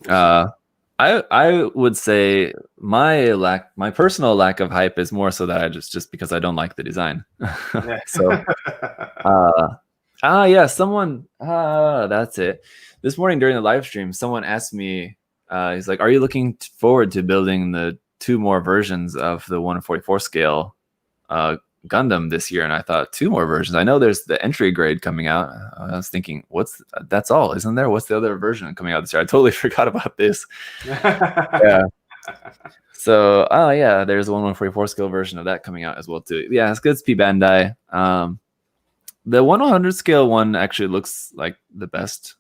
I would say my personal lack of hype is more so that I just because I don't like the design. So that's it. This morning during the live stream, someone asked me, he's like, are you looking forward to building the 2 more versions of the 1/44 scale Gundam this year? And I thought, 2 more versions. I know there's the entry grade coming out. I was thinking, that's all, isn't there? What's the other version coming out this year? I totally forgot about this. Yeah. So, there's a 1/44 scale version of that coming out as well too. Yeah, it's good. It's P Bandai. The 1/100 scale one actually looks like the best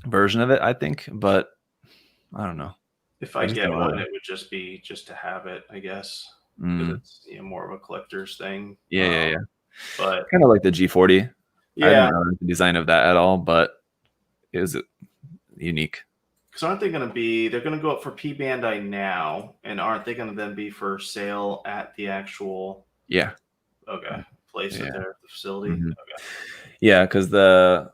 version of it, I think, but I don't know. If I get one, it would just be to have it, I guess. Because it's more of a collector's thing. Yeah. But kind of like the G40. Yeah. I don't know the design of that at all, but it was unique. Because aren't they going to be? They're going to go up for P Bandai now, and aren't they going to then be for sale at the actual? Yeah. Okay. Place Yeah. at their facility. Mhm. Okay. Yeah, because the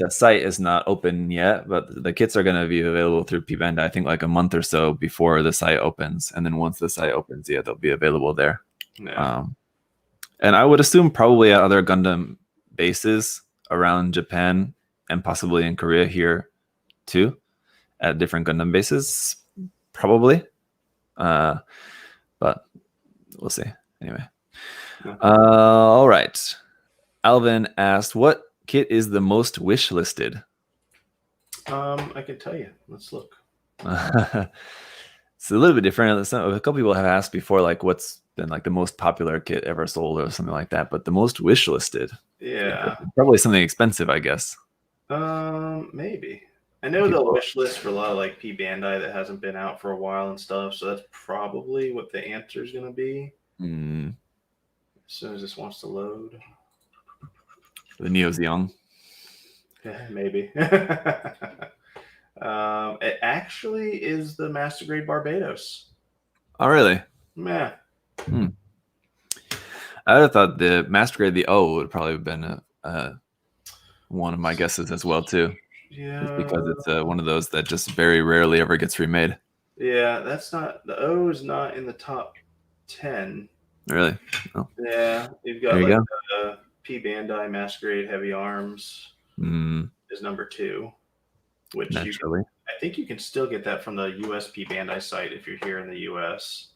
site is not open yet, but the kits are going to be available through P Bandai, I think, like a month or so before the site opens, and then once the site opens, yeah, they'll be available there. Yeah. And I would assume probably at other Gundam bases around Japan and possibly in Korea here too, at different Gundam bases, probably. But we'll see. Anyway. Yeah. All right. Alvin asked, what kit is the most wish listed? I can tell you. Let's look. It's a little bit different. A couple people have asked before, like, what's been like the most popular kit ever sold or something like that. But the most wish listed, Yeah. probably something expensive, I guess. Maybe. I know they'll wish list for a lot of like P Bandai that hasn't been out for a while and stuff. So that's probably what the answer is going to be. Mm. As soon as this wants to load. The Neo Xeon. Yeah, maybe. It actually is the Master Grade Barbados. Oh, really? Yeah. I would have thought the Master Grade, the O, would probably have been one of my guesses as well, too. Yeah. Just because it's one of those that just very rarely ever gets remade. Yeah, that's not, the O is not in the top 10. Really? Oh. Yeah, you've got there you like go. P Bandai Master Grade Heavy Arms is number 2, which naturally. I think you can still get that from the US P Bandai site if you're here in the US,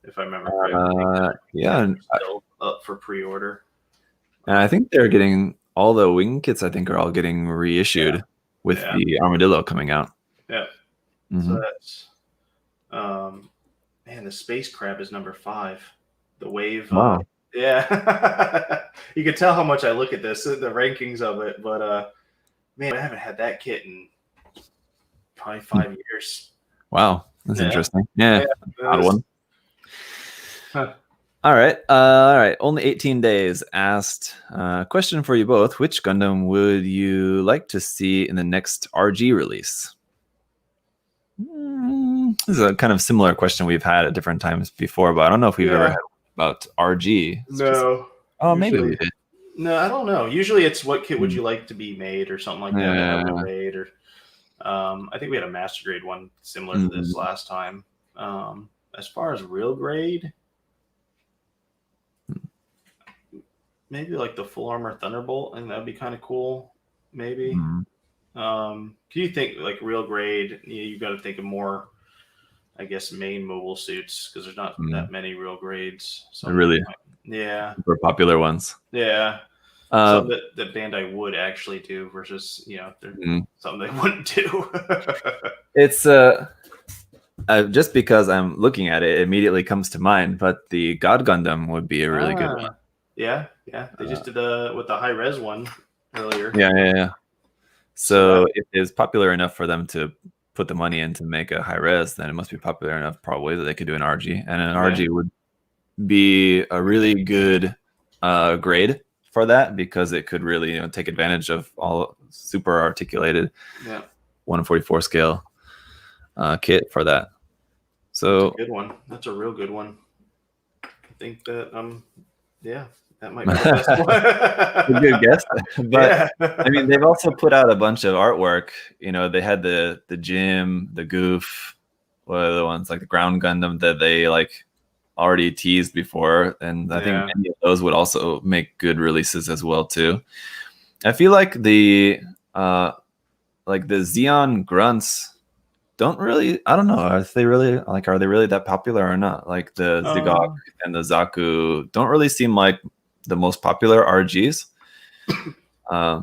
if I remember correctly. Yeah, still up for pre-order. And I think they're getting all the wing kits. I think are all getting reissued with the Armadillo coming out. Yeah. So that's man, the Space Crab is number 5. The Wave. Wow. Yeah. You can tell how much I look at this, the rankings of it, but man, I haven't had that kit in probably 5 years. Wow, that's interesting. Yeah, odd one. Huh. All right. Only 18 days asked. Question for you both: which Gundam would you like to see in the next RG release? This is a kind of similar question we've had at different times before, but I don't know if we've ever had about RG. No. Oh, maybe we did. No, I don't know. Usually it's what kit would you like to be made or something like that. Yeah. Made or, I think we had a Master Grade one similar to this last time. As far as real grade, maybe like the Full Armor Thunderbolt, and that'd be kind of cool. Maybe. Can you think like real grade? You got to think of more, I guess, main mobile suits because there's not that many real grades. So really, super popular ones. Yeah. Something that Bandai would actually do versus something they wouldn't do. It's just because I'm looking at it, it immediately comes to mind. But the God Gundam would be a really good one. Yeah. They just did with the high res one earlier. Yeah. So if it's popular enough for them to put the money in to make a high res, then it must be popular enough probably that they could do an RG, and an RG would be a really good grade for that because it could really take advantage of all super articulated 1/44 scale kit for that. So that's a good one. That's a real good one. I think that that might be the best one. A good guess. But I mean, they've also put out a bunch of artwork. They had the Jim, the Goof, what are the ones like the Ground Gundam that they like already teased before, and I think many of those would also make good releases as well too. I feel like the Xeon grunts don't really, I don't know, are they really that popular or not? Like the Zigok and the Zaku don't really seem like the most popular RGs. I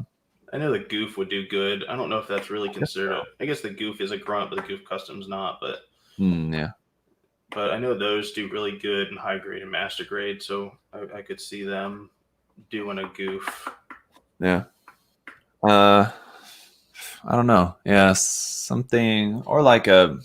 know the Goof would do good. I don't know if that's really considered. I guess the Goof is a grunt, but the Goof Custom's not. But but I know those do really good in high grade and master grade, so I could see them doing a Goof. Yeah. I don't know. Yeah, something or like I don't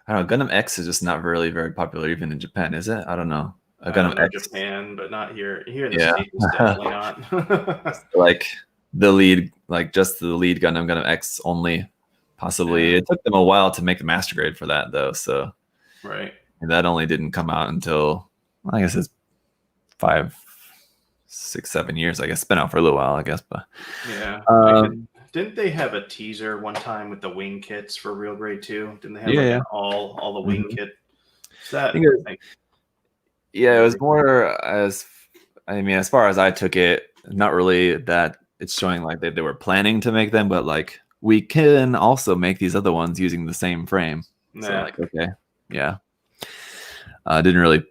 know. Gundam X is just not really very popular even in Japan, is it? I don't know. Gundam X, Japan, but not here. Here in the States, it's definitely not. like the lead, like just the lead Gundam X only possibly. It took them a while to make the master grade for that, though. So right. And that only didn't come out until, I guess it's 5, 6, 7 years. I guess it's been out for a little while, I guess. But yeah, didn't they have a teaser one time with the wing kits for Real Grade 2? Didn't they have an all the wing kit? Is that? It was more as far as I took it, not really that it's showing like they were planning to make them, but like we can also make these other ones using the same frame. Yeah. So like, okay, yeah. Didn't really,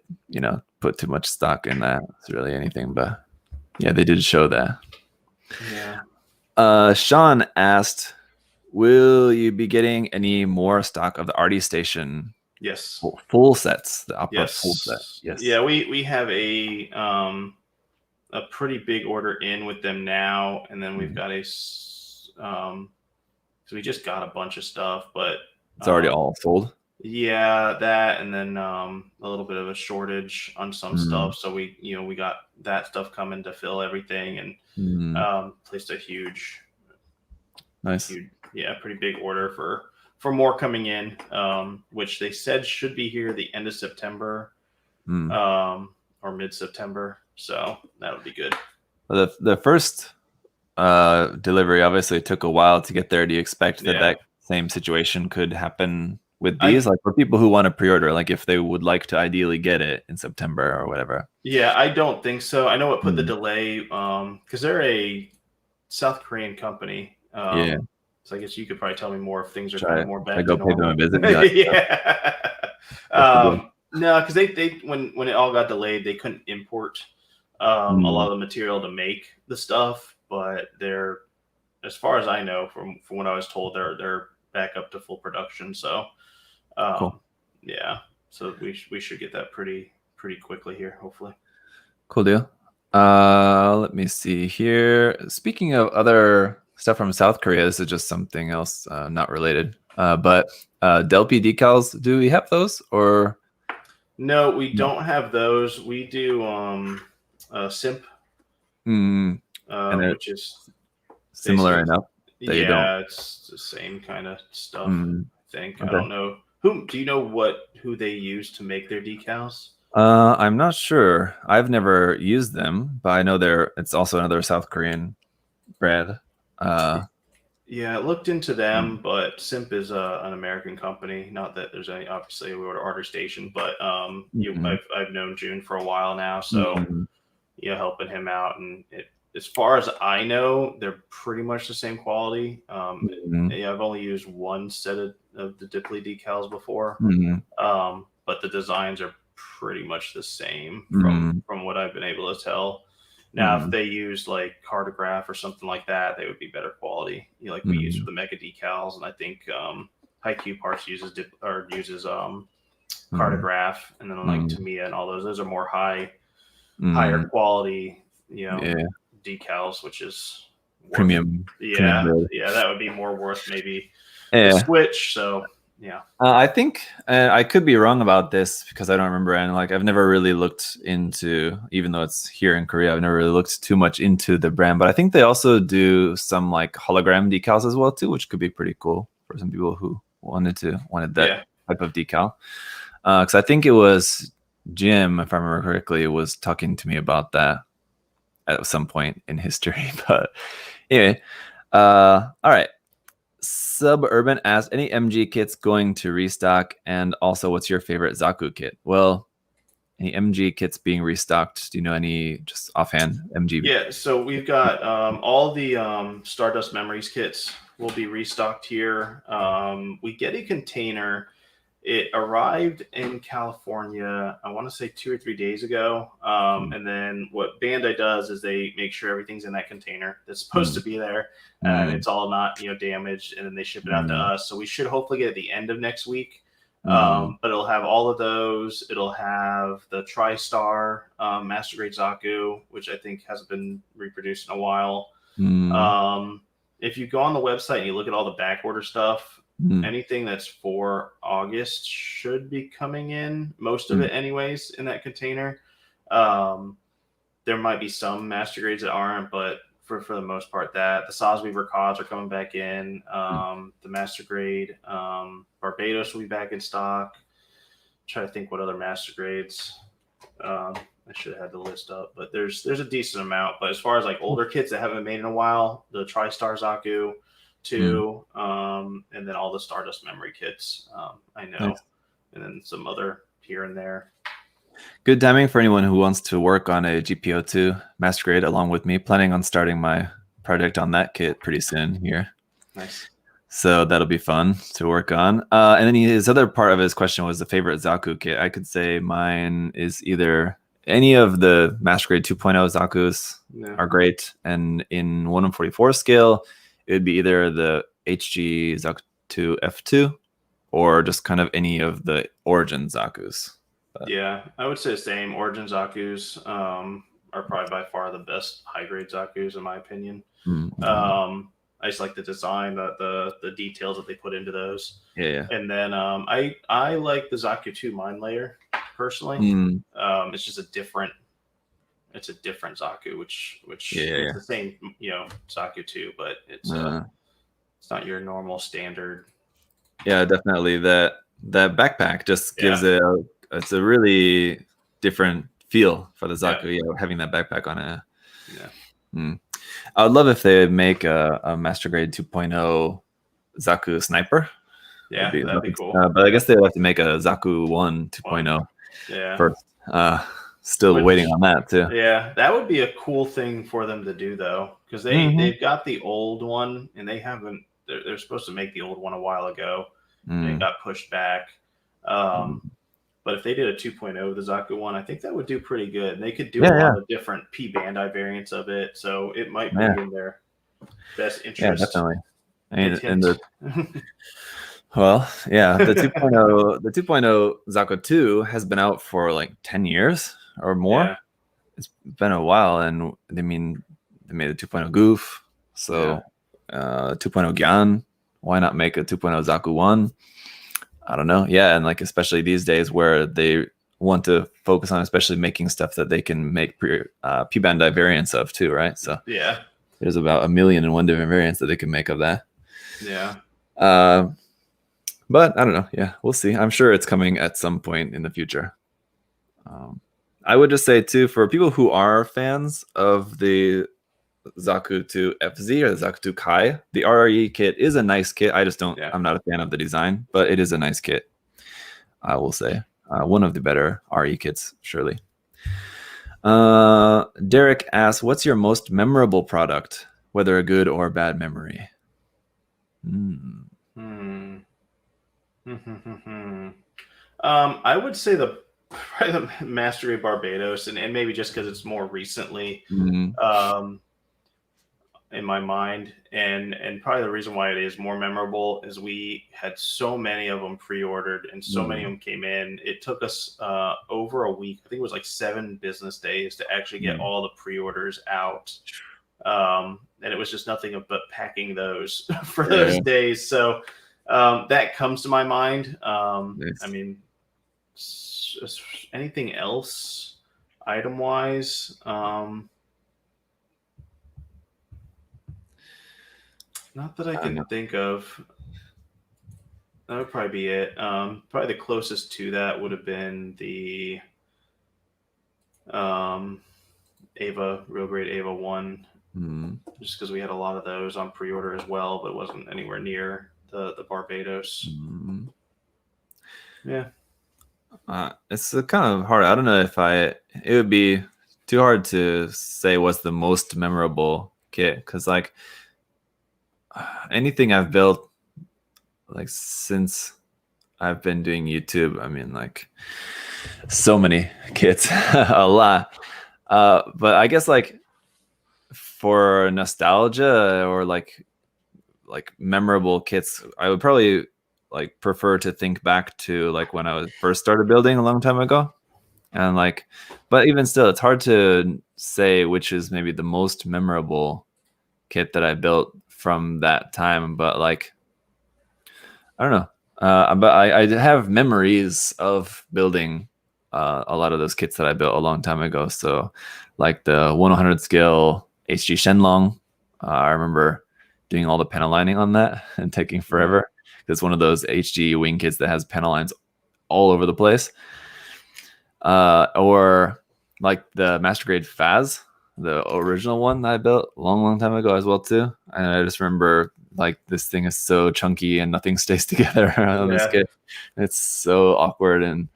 put too much stock in that. It's really anything, but yeah, they did show that. Yeah. Sean asked, will you be getting any more stock of the Artie Station? Yes. Full sets, the Opera full set. Yes. Yeah, we have a pretty big order in with them now, and then we've got so we just got a bunch of stuff, but it's already all sold. Yeah, that, and then a little bit of a shortage on some stuff. So we got that stuff coming to fill everything, and placed a huge, pretty big order for more coming in, which they said should be here the end of September, or mid-September. So that would be good. The first delivery obviously took a while to get there. Do you expect that same situation could happen with these, like for people who want to pre-order, like if they would like to ideally get it in September or whatever? Yeah, I don't think so. I know what put the delay, because they're a South Korean company. So I guess you could probably tell me more if things are kind of more back to normal. Pay them a visit. Yeah. No, because they when it all got delayed, they couldn't import a lot of the material to make the stuff. But they're, as far as I know, from what I was told, they're back up to full production. So, cool. Yeah. So we should get that pretty quickly here, hopefully. Cool deal. Let me see here. Speaking of other stuff from South Korea, this is just something else, not related. But Delp Decals, do we have those or? No, we don't have those. We do Simp, which is similar enough. It's the same kind of stuff. I think. Okay. I don't know. Do you know who they use to make their decals? I'm not sure. I've never used them, but I know it's also another South Korean brand. Yeah, I looked into them, but Simp is an American company. Not that there's any, obviously, we order Artie Station, but I've known June for a while now, so helping him out, and as far as I know, they're pretty much the same quality. I've only used one set of the Dipley decals before, but the designs are pretty much the same from what I've been able to tell. Now, if they used like Cartograph or something like that, they would be better quality, like we use for the Mega decals. And I think Haikyuu Parts uses Cartograph, and then like Tamiya and all those are more higher quality, decals, which is premium. That would be more worth maybe the switch. So I think I could be wrong about this because I don't remember, and like I've never really looked into, even though it's here in Korea, I've never really looked too much into the brand. But I think they also do some like hologram decals as well too, which could be pretty cool for some people who wanted that type of decal. Because I think it was Jim, if I remember correctly, was talking to me about that at some point in history. But anyway, all right. Suburban asked, any MG kits going to restock, and also what's your favorite Zaku kit? Well, any MG kits being restocked? Do you know any just offhand MG? Yeah, so we've got all the Stardust Memories kits will be restocked here. We get a container. It arrived in California, I want to say 2 or 3 days ago. And then what Bandai does is they make sure everything's in that container that's supposed to be there, and it's all not damaged, and then they ship it out to us. So we should hopefully get it at the end of next week. But it'll have all of those. It'll have the TriStar Master Grade Zaku, which I think hasn't been reproduced in a while. If you go on the website and you look at all the back order stuff, anything that's for August should be coming in, most of it anyways, in that container. There might be some master grades that aren't, but for the most part. That the Sosweaver Cods are coming back in. The Master Grade Barbados will be back in stock. Try to think what other Master Grades. I should have had the list up, but there's a decent amount. But as far as like older kits that haven't been made in a while, the TriStar Zaku 2, and then all the Stardust memory kits, I know, nice. And then some other here and there. Good timing for anyone who wants to work on a GPO2 Master Grade along with me. Planning on starting my project on that kit pretty soon here. Nice. So that'll be fun to work on. And then his other part of his question was the favorite Zaku kit. I could say mine is either any of the Master Grade 2.0 Zakus are great. And in 1/44 scale, it would be either the HG Zaku 2 F2 or just kind of any of the Origin Zakus. But yeah, I would say the same. Origin Zakus are probably by far the best high-grade Zakus, in my opinion. I just like the design, the details that they put into those. Yeah. And then I like the Zaku 2 Mind Layer personally. It's just a different Zaku, which is the same, Zaku 2, but it's not your normal standard. Yeah, definitely. That backpack just gives it's a really different feel for the Zaku. Having that backpack on it. Yeah. I would love if they would make a Master Grade 2.0 Zaku Sniper. Yeah, that'd be cool. But I guess they would have to make a Zaku 1 2.0 first. Still waiting on that too. Yeah, that would be a cool thing for them to do though, because they've got the old one and they haven't. They're supposed to make the old one a while ago. And it got pushed back. But if they did a 2.0 of the Zaku one, I think that would do pretty good. And they could do a lot of different P Bandai variants of it, so it might be in their best interest. Yeah, definitely. And the the 2.0 Zaku 2 has been out for like 10 years or more. Yeah. It's been a while, and they made a 2.0 Goof, so 2.0 Gyan. Why not make a 2.0 Zaku 1? I don't know. Yeah, and like especially these days where they want to focus on especially making stuff that they can make P Bandai variants of too, right? So there's about 1 million and one different variants that they can make of that. Yeah. But I don't know. Yeah, we'll see. I'm sure it's coming at some point in the future. I would just say too, for people who are fans of the Zaku 2 FZ or the Zaku 2 Kai, the RE kit is a nice kit. I just don't. I'm not a fan of the design, but it is a nice kit. I will say one of the better RE kits, surely. Derek asks, "What's your most memorable product, whether a good or bad memory?" I would say probably the Master Grade Barbados, and maybe just because it's more recently. In my mind, and probably the reason why it is more memorable is we had so many of them pre-ordered and so many of them came in. It took us over a week. I think it was like 7 business days to actually get all the pre-orders out. And it was just nothing but packing those for those days. So that comes to my mind. I mean, anything else item-wise? Not that I can think of. That would probably be it. Probably the closest to that would have been the Ava, Real Grade Ava 1. Just because we had a lot of those on pre-order as well, but it wasn't anywhere near the Barbados. Yeah. It's kind of hard. I don't know if it would be too hard to say what's the most memorable kit, because like anything I've built like since I've been doing YouTube, I mean like so many kits, a lot. But I guess like for nostalgia or like memorable kits, I would probably like prefer to think back to like when I first started building a long time ago. And like, but even still, it's hard to say which is maybe the most memorable kit that I built from that time. But like, I don't know. But I have memories of building a lot of those kits that I built a long time ago. So like the 1/100 scale HG Shenlong I remember doing all the panel lining on that and taking forever. It's one of those HG wing kits that has panel lines all over the place. Or like the Master Grade Faz, the original one that I built a long time ago as well too. And I just remember like this thing is so chunky and nothing stays together on this kit. It's so awkward and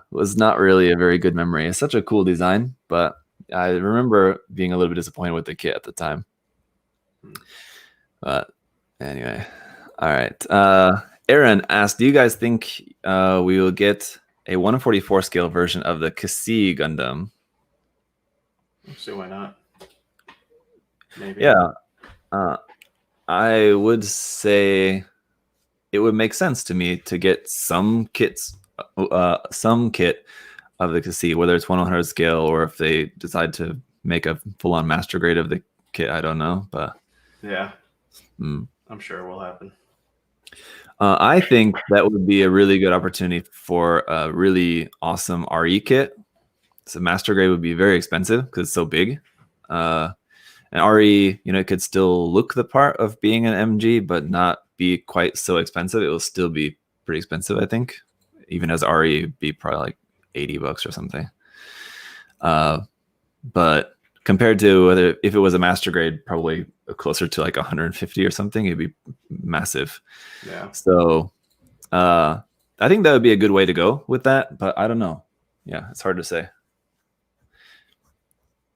was not really a very good memory. It's such a cool design, but I remember being a little bit disappointed with the kit at the time. But anyway, all right. Aaron asked, do you guys think we will get a 1/44 scale version of the Kasi Gundam? So why not? Maybe. Yeah. I would say it would make sense to me to get some kit of the Kasi, whether it's 1/100 scale or if they decide to make a full-on master grade of the kit. I don't know, but yeah, I'm sure it will happen. I think that would be a really good opportunity for a really awesome RE kit. So master grade would be very expensive because it's so big. And RE, it could still look the part of being an MG, but not be quite so expensive. It will still be pretty expensive, I think. Even as RE, it'd be probably like $80 or something. But compared to if it was a master grade, probably closer to like 150 or something, it'd be massive. Yeah. So I think that would be a good way to go with that, but I don't know. Yeah, it's hard to say.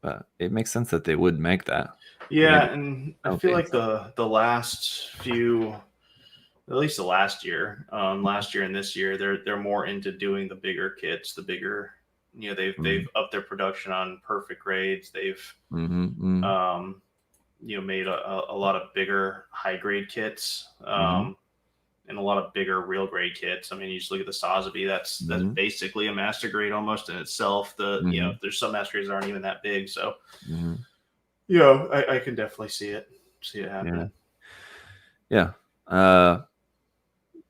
But it makes sense that they would make that. Yeah, and I feel like the last few, at least the last year and this year, they're more into doing the bigger kits, the bigger. They've upped their production on perfect grades. They've made a lot of bigger high grade kits and a lot of bigger real grade kits. I mean, you just look at the Sazabi. That's basically a master grade almost in itself. There's some master grades that aren't even that big. So I can definitely see it happening. Yeah.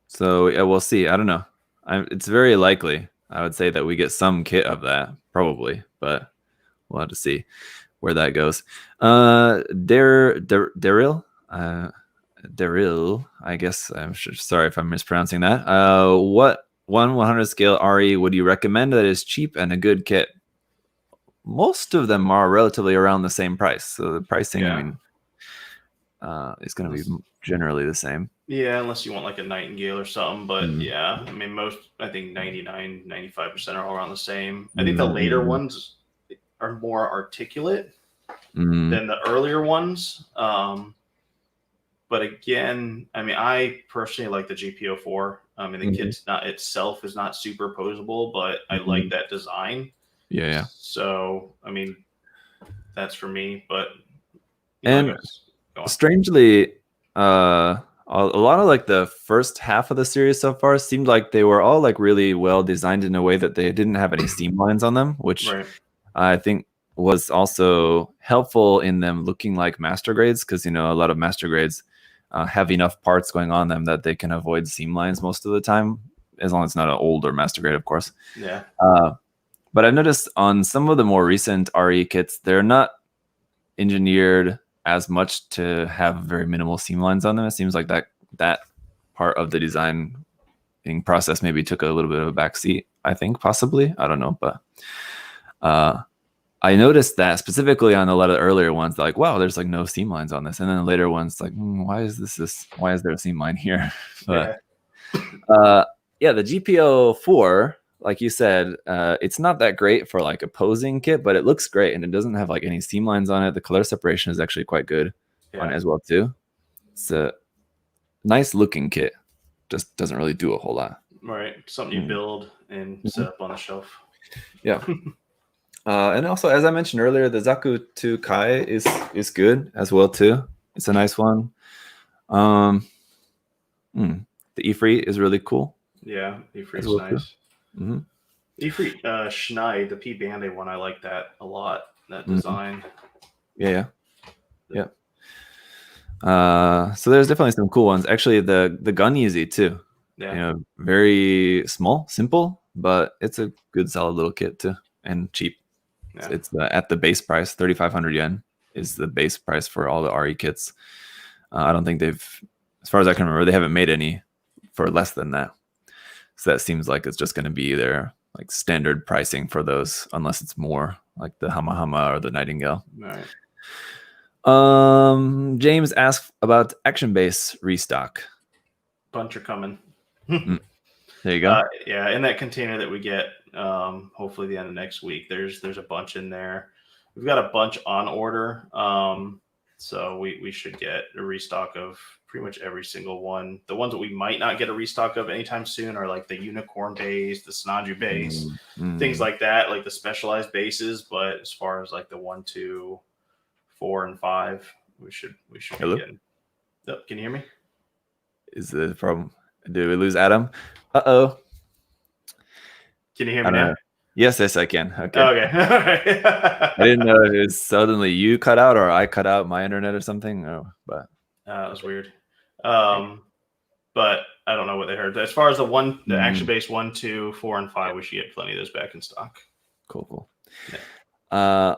So we'll see. I don't know. It's very likely. I would say that we get some kit of that, probably, but we'll have to see where that goes. Daryl, I guess. I'm sorry if I'm mispronouncing that. What 1/100 scale RE would you recommend that is cheap and a good kit? Most of them are relatively around the same price, so the pricing, is going to be generally the same. Yeah, unless you want like a Nightingale or something. But yeah, I mean, I think 95% are all around the same. I think the later ones are more articulate than the earlier ones. But again, I mean, I personally like the GPO4. I mean, the kit itself is not superposable, but I like that design. Yeah. So, I mean, that's for me. But strangely, a lot of like the first half of the series so far seemed like they were all like really well designed in a way that they didn't have any seam lines on them, which I think was also helpful in them looking like master grades, because a lot of master grades have enough parts going on them that they can avoid seam lines most of the time, as long as it's not an older master grade, of course. Yeah. But I've noticed on some of the more recent RE kits, they're not engineered as much to have very minimal seam lines on them. It seems like that part of the designing process maybe took a little bit of a backseat, I think, possibly. I don't know, but I noticed that specifically on a lot of the earlier ones, like, wow, there's like no seam lines on this. And then the later ones, like, why is there a seam line here? But the GPO4, like you said, it's not that great for like a posing kit, but it looks great and it doesn't have like any seam lines on it. The color separation is actually quite good on it as well too. It's a nice looking kit, just doesn't really do a whole lot. Right, something you build and set up on the shelf. Yeah. And also, as I mentioned earlier, the Zaku Kai is good as well too. It's a nice one. The Ifrit is really cool. Yeah, Ifrit's nice. Ifrit Schneid, the P Band-Aid one, I like that a lot. That design. Yeah. So there's definitely some cool ones. Actually, the Gun Easy too. Yeah. Very small, simple, but it's a good solid little kit too, and cheap. Yeah. It's at the base price, 3,500 yen. is the base price for all the RE kits. I don't think they've, as far as I can remember, they haven't made any for less than that. So that seems like it's just going to be their like standard pricing for those, unless it's more like the Hama Hama or the Nightingale. Right. James asked about Action Base restock. Bunch are coming. There you go. Yeah, in that container that we get, hopefully the end of next week, there's a bunch in there. We've got a bunch on order, so we should get a restock of pretty much every single one. The ones that we might not get a restock of anytime soon are like the Unicorn base, the Snaju base, things like that, like the specialized bases. But as far as like the 1, 2, 4, and 5, we should Hello? be getting. Oh, can you hear me? Is the problem? Did we lose Adam? Uh-oh. Can you hear me now? Yes, I can. Okay. Okay. I didn't know if it was suddenly you cut out or I cut out my internet or something. Oh, but that was weird. But I don't know what they heard. As far as the Action Base 1, 2, 4, and 5, we should get plenty of those back in stock. Cool. Yeah.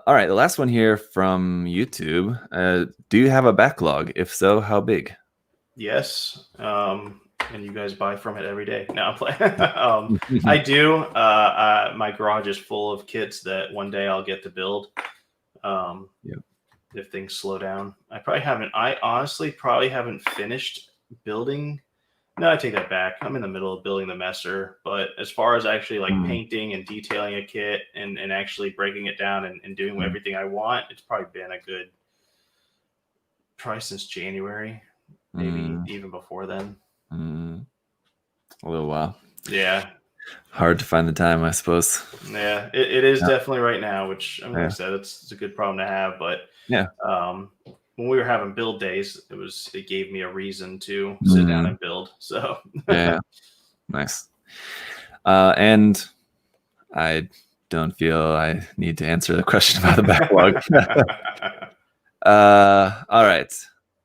All right, the last one here from YouTube. Do you have a backlog? If so, how big? Yes. And you guys buy from it every day. No, I'm playing. I do. My garage is full of kits that one day I'll get to build. If things slow down, I honestly probably haven't finished building. No, I take that back. I'm in the middle of building the Messer, but as far as actually like painting and detailing a kit and actually breaking it down and doing everything I want, it's probably been a good probably since January, maybe even before then. A little while. Yeah. Hard to find the time, I suppose. Yeah, it is definitely right now, which like I said, it's a good problem to have. But when we were having build days, it gave me a reason to sit down and build. So nice. And I don't feel I need to answer the question about the backlog. All right.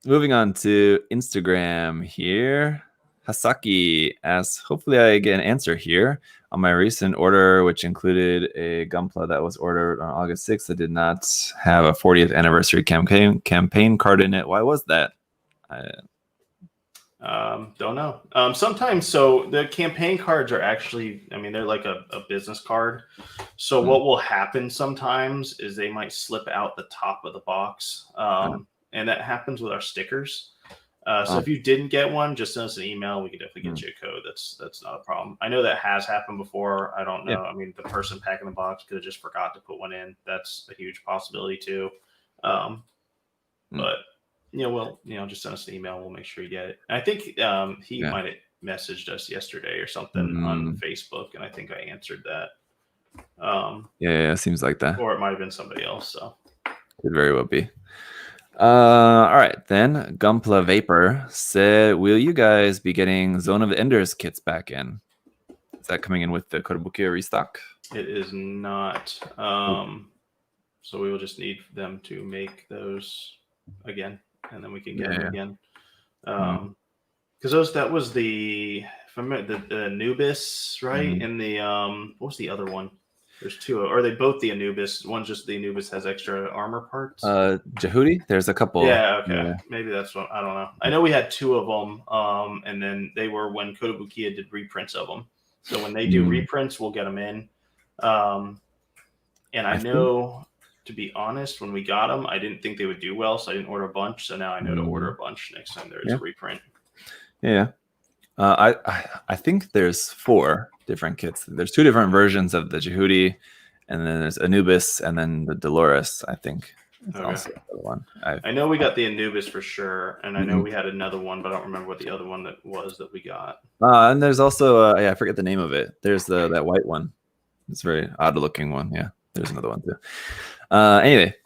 Moving on to Instagram here. Hasaki asks, hopefully I get an answer here. On my recent order, which included a Gunpla that was ordered on August 6th, I did not have a 40th anniversary campaign card in it. Why was that? Don't know. Sometimes, so the campaign cards are actually, they're like a business card. So what will happen sometimes is they might slip out the top of the box. And that happens with our stickers. So if you didn't get one, just send us an email. We can definitely get you a code. That's not a problem. I know that has happened before. I don't know. The person packing the box could have just forgot to put one in. That's a huge possibility too. But just send us an email. We'll make sure you get it. And I think he might have messaged us yesterday or something on Facebook, and I think I answered that. Seems like that. Or it might have been somebody else. So could very well be. All right, then Gunpla Vapor said, will you guys be getting Zone of the Enders kits back in? Is that coming in with the Kotobukiya restock? It is not. So we will just need them to make those again, and then we can get them again. Because that was the Anubis, right? And the what was the other one? There's two. Are they both the Anubis? One's just the Anubis has extra armor parts. Jehudi? There's a couple. Yeah, okay. Yeah. Maybe that's one. I don't know. I know we had two of them, and then they were when Kotobukiya did reprints of them. So when they do reprints, we'll get them in. And I know, to be honest, when we got them, I didn't think they would do well, so I didn't order a bunch. So now I know to order a bunch next time there's a reprint. Yeah. I think there's 4 different kits. There's 2 different versions of the Jehudi, and then there's Anubis, and then the Dolores, I think. Also the one. I know we got the Anubis for sure, and I know we had another one, but I don't remember what the other one that was that we got. And there's also, I forget the name of it. There's that white one. It's a very odd-looking one. Yeah, there's another one too. Anyway,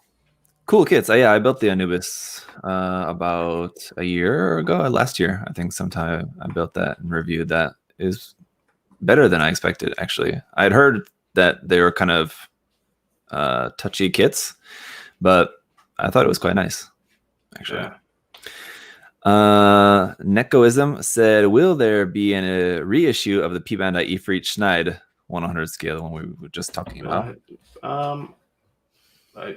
cool kits. I built the Anubis about a year ago, last year, I think sometime I built that and reviewed that. It was better than I expected, actually. I had heard that they were kind of touchy kits, but I thought it was quite nice, actually. Nekoism said, will there be a reissue of the P Bandai Ifrit Schneid 100 scale, the one we were just talking about? I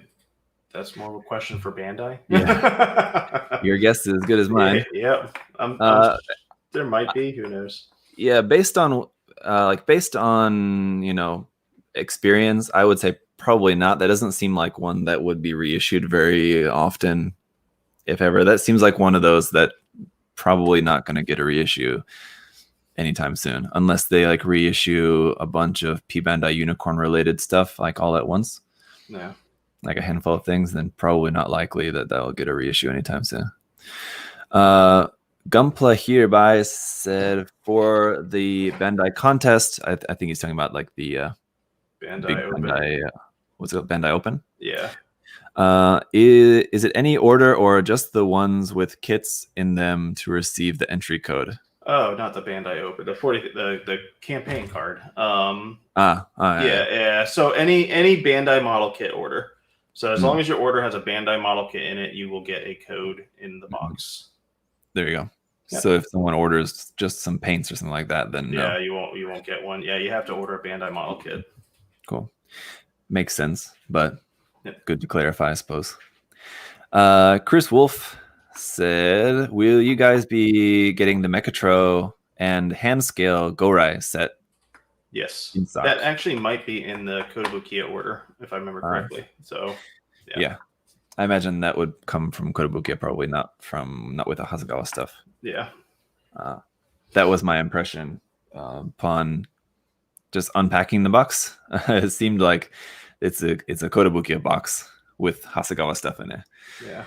That's more of a question for Bandai. Yeah. Your guess is as good as mine. Yeah. There might be. Who knows? Yeah, based on experience, I would say probably not. That doesn't seem like one that would be reissued very often, if ever. That seems like one of those that probably not going to get a reissue anytime soon, unless they like reissue a bunch of P Bandai Unicorn related stuff like all at once. Yeah, like a handful of things. Then probably not likely that that'll get a reissue anytime soon. Gumpla hereby said for the Bandai contest, I think he's talking about like the Bandai Open. What's it called? Bandai Open? Yeah. Is it any order or just the ones with kits in them to receive the entry code? Oh, not the Bandai Open, the campaign card. Yeah. So any Bandai model kit order. So as long as your order has a Bandai model kit in it, you will get a code in the box. There you go. Yep. So if someone orders just some paints or something like that, then no. You won't get one. Yeah, you have to order a Bandai model kit. Cool. Makes sense, but good to clarify, I suppose. Chris Wolf said, will you guys be getting the Mechatro and hand scale Gorai set? Yes. That actually might be in the Kotobukiya order, if I remember correctly. So yeah. I imagine that would come from Kotobukiya, probably not with the Hasegawa stuff. Yeah. That was my impression upon just unpacking the box. It seemed like it's a Kotobukiya box with Hasegawa stuff in it. Yeah.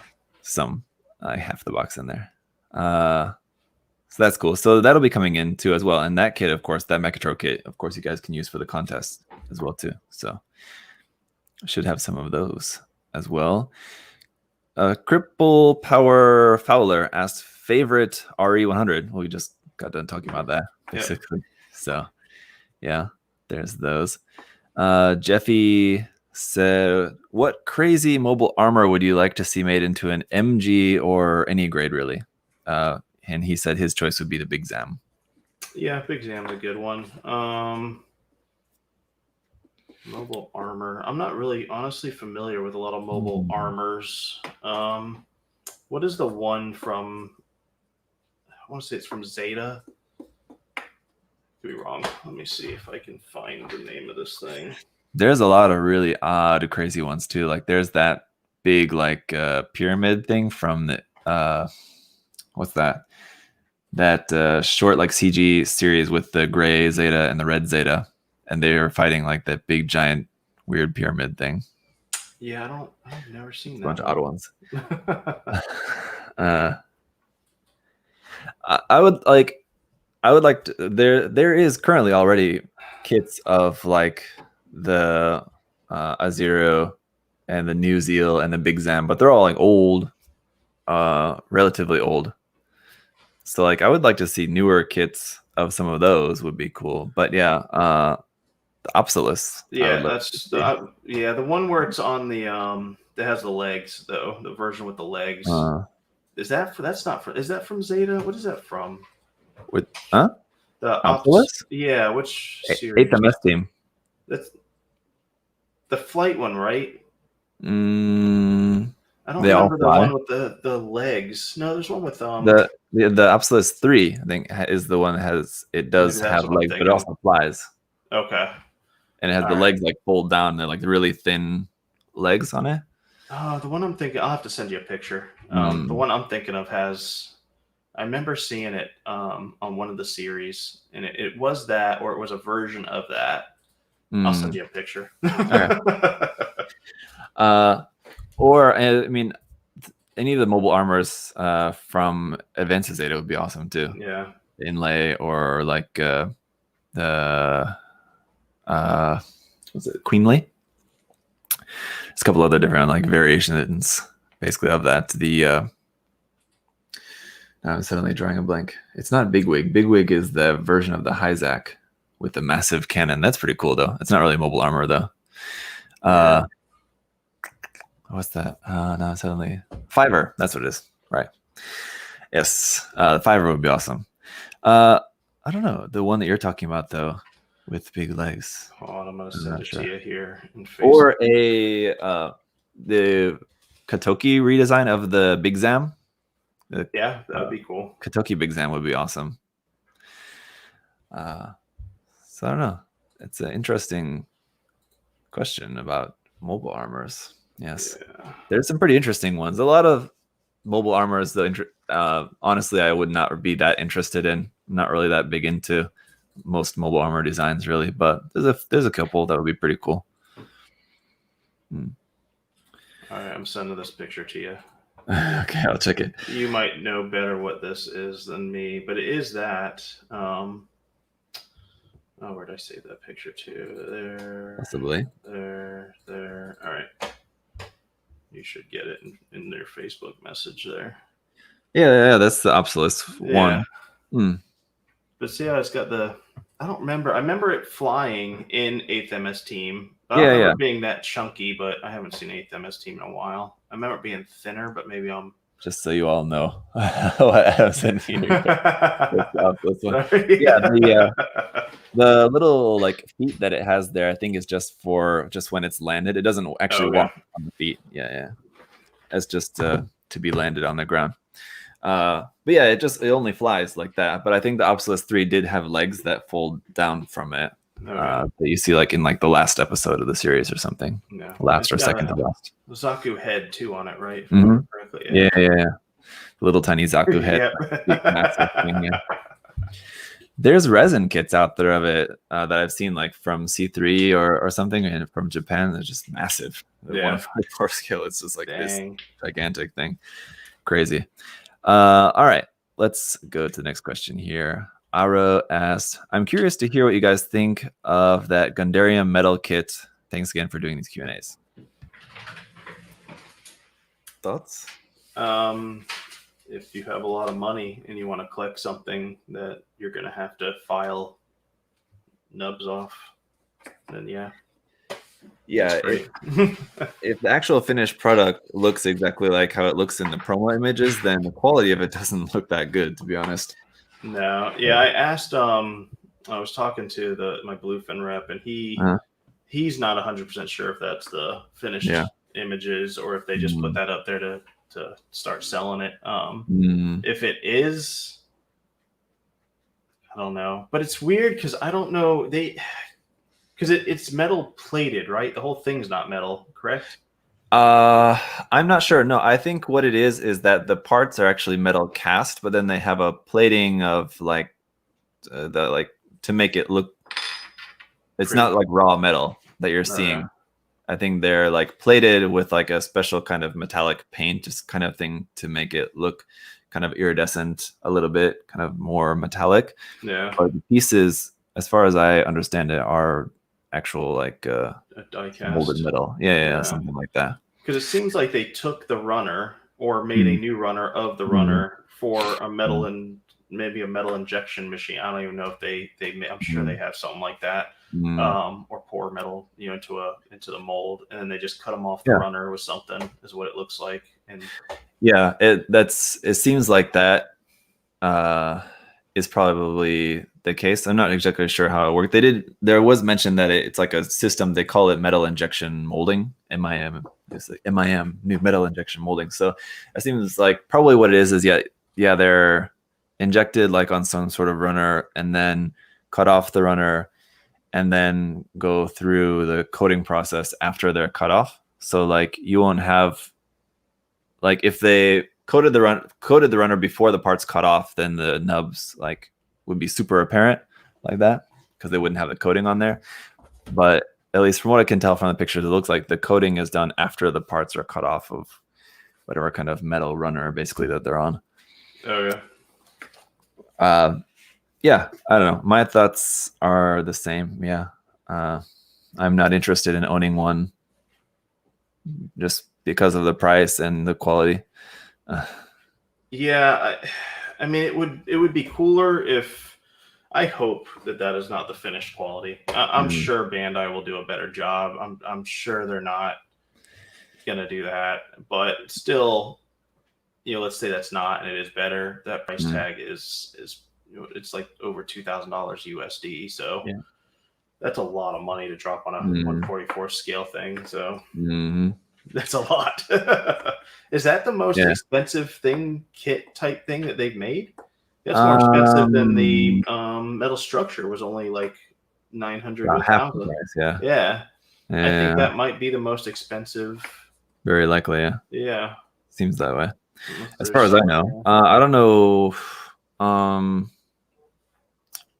Half the box in there. So that's cool. So that'll be coming in too as well. And that kit, of course, that Mechatro kit, of course, you guys can use for the contest as well too. So should have some of those as well. Cripple Power Fowler asked favorite RE100. Well, we just got done talking about that basically. Yep. So yeah, there's those. Jeffy said, what crazy mobile armor would you like to see made into an MG or any grade really? And he said his choice would be the Big Zam. Yeah, Big Zam's a good one. Mobile armor. I'm not really honestly familiar with a lot of mobile armors. What is the one from? I want to say it's from Zeta. Could be wrong. Let me see if I can find the name of this thing. There's a lot of really odd, crazy ones too. Like there's that big like pyramid thing from the what's that? That short like CG series with the gray Zeta and the red Zeta, and they were fighting like that big giant weird pyramid thing. Yeah, I've never seen that. A bunch of odd ones. I would like to, there is currently already kits of like the Azero and the New Zeal and the Big Zam, but they're all like old, relatively old. So like I would like to see newer kits of some of those would be cool. But yeah, the Obsolus. Yeah, the one where it's on the that has the legs though, the version with the legs. Is that from Zeta? What is that from? With the Obsolus? Yeah, which series? 8th MS team. That's the flight one, right? I don't they remember the one one with the legs. No, there's one with the Obsolus 3, I think, is the one that does have legs, but it also flies. Okay. And it has legs like fold down. They're like really thin legs on it. The one I'm thinking, I'll have to send you a picture. The one I'm thinking of has, I remember seeing it on one of the series, and it was that, or it was a version of that. I'll send you a picture. Or I mean, any of the mobile armors from Advanced Zeta would be awesome too. Yeah. Inlay or like the was it Queenly? There's a couple other different like variations basically of that. Now I'm suddenly drawing a blank. It's not Bigwig. Bigwig is the version of the Hyzak with the massive cannon. That's pretty cool though. It's not really mobile armor though. What's that? No, suddenly Fiverr. That's what it is. Right. Yes. The Fiverr would be awesome. I don't know. The one that you're talking about though, with big legs. Hold on, I'm gonna send it to you here. Or the Katoki redesign of the Big Zam. Yeah, that would be cool. Katoki Big Zam would be awesome. So I don't know. It's an interesting question about mobile armors. Yes, there's some pretty interesting ones. A lot of mobile armors, though. Honestly, I would not be that interested in. I'm not really that big into most mobile armor designs, really. But there's a couple that would be pretty cool. All right, I'm sending this picture to you. Okay, I'll check it. You might know better what this is than me, but it is that. Oh, where did I save that picture to? There. Possibly. There. All right. You should get it in their Facebook message there. Yeah, that's the Obsolete one. But see how it's got the... I don't remember. I remember it flying in 8th MS Team. I don't remember it being that chunky, but I haven't seen 8th MS Team in a while. I remember it being thinner, but maybe I'm... Just so you all know what I have sent you. This one. Yeah, the little like feet that it has there, I think is just when it's landed. It doesn't actually walk on the feet. Yeah. It's just to be landed on the ground. But yeah, it only flies like that. But I think the Obsolete 3 did have legs that fold down from it. That you see like in like the last episode of the series or something. Yeah. Last or second to last. Zaku head too on it, right? Correctly. Yeah. Little tiny Zaku head. Massive thing, yeah. There's resin kits out there of it that I've seen like from C3 or something, and from Japan. They're just massive. 1/44 scale. It's just like this gigantic thing. Crazy. All right, let's go to the next question here. Aro asks, I'm curious to hear what you guys think of that Gundarium metal kit. Thanks again for doing these Q&As. Thoughts? If you have a lot of money and you want to collect something that you're going to have to file nubs off, then yeah. Yeah, if the actual finished product looks exactly like how it looks in the promo images, then the quality of it doesn't look that good, to be honest. No, yeah, I asked. I was talking to my Bluefin rep, and he's not 100% sure if that's the finished images or if they just put that up there to start selling it. If it is, I don't know, but it's weird because I don't know because it's metal plated, right? The whole thing's not metal, correct? I'm not sure. No, I think what it is that the parts are actually metal cast, but then they have a plating of like to make it look. It's not like raw metal that you're seeing. I think they're like plated with like a special kind of metallic paint, just kind of thing to make it look kind of iridescent a little bit, kind of more metallic. Yeah. But the pieces, as far as I understand it, are actual like a die cast molded metal. Yeah, something like that. Because it seems like they took the runner or made a new runner of the runner for a metal and maybe a metal injection machine. I don't even know if they I'm sure they have something like that. Or pour metal, into the mold, and then they just cut them off the runner with something, is what it looks like. And yeah, it seems like that is probably the case. I'm not exactly sure how it worked. There was mention that it's like a system. They call it metal injection molding. MIM, new metal injection molding. So it seems like probably what it is they're injected like on some sort of runner and then cut off the runner and then go through the coating process after they're cut off. So like you won't have, like if they coated the runner before the part's cut off, then the nubs like would be super apparent like that because they wouldn't have the coating on there. But at least from what I can tell from the pictures, it looks like the coating is done after the parts are cut off of whatever kind of metal runner basically that they're on. Oh yeah. I don't know. My thoughts are the same. Yeah. I'm not interested in owning one just because of the price and the quality. Yeah. I mean, it would be cooler if, I hope that is not the finished quality. I'm sure Bandai will do a better job. I'm sure they're not going to do that, but still, let's say that's not, and it is better. That price tag is it's like over $2,000 USD. So that's a lot of money to drop on a 144 scale thing. So That's a lot. Is that the most expensive kit type thing that they've made? That's more expensive than the metal structure. Was only like 900 to half the 1,000. price. Yeah. I think that might be the most expensive. Very likely, yeah. Yeah. Seems that way. As far as I know. I don't know.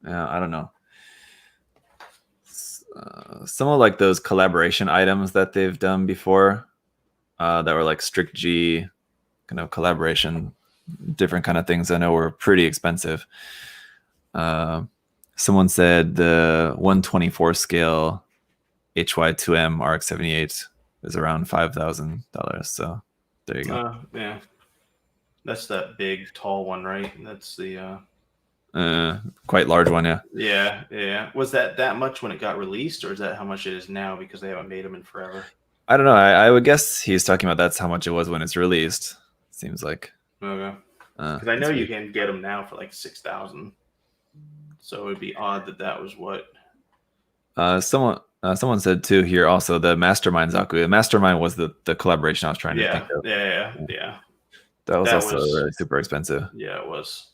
Yeah, I don't know. Some of like those collaboration items that they've done before that were like strict G kind of collaboration, different kind of things I know were pretty expensive. Someone said the 124 scale HY2M RX-78 is around $5,000. So there you go. Yeah. That's that big, tall one, right? That's the quite large one, yeah. Yeah. Was that much when it got released, or is that how much it is now because they haven't made them in forever? I don't know. I would guess he's talking about that's how much it was when it's released. Seems like. Okay. Because I know you can get them now for like 6,000. So it'd be odd that was what. Someone said too here also the Mastermind Zaku. The Mastermind was the collaboration I was trying to think of. Yeah. That was also really super expensive. Yeah, it was.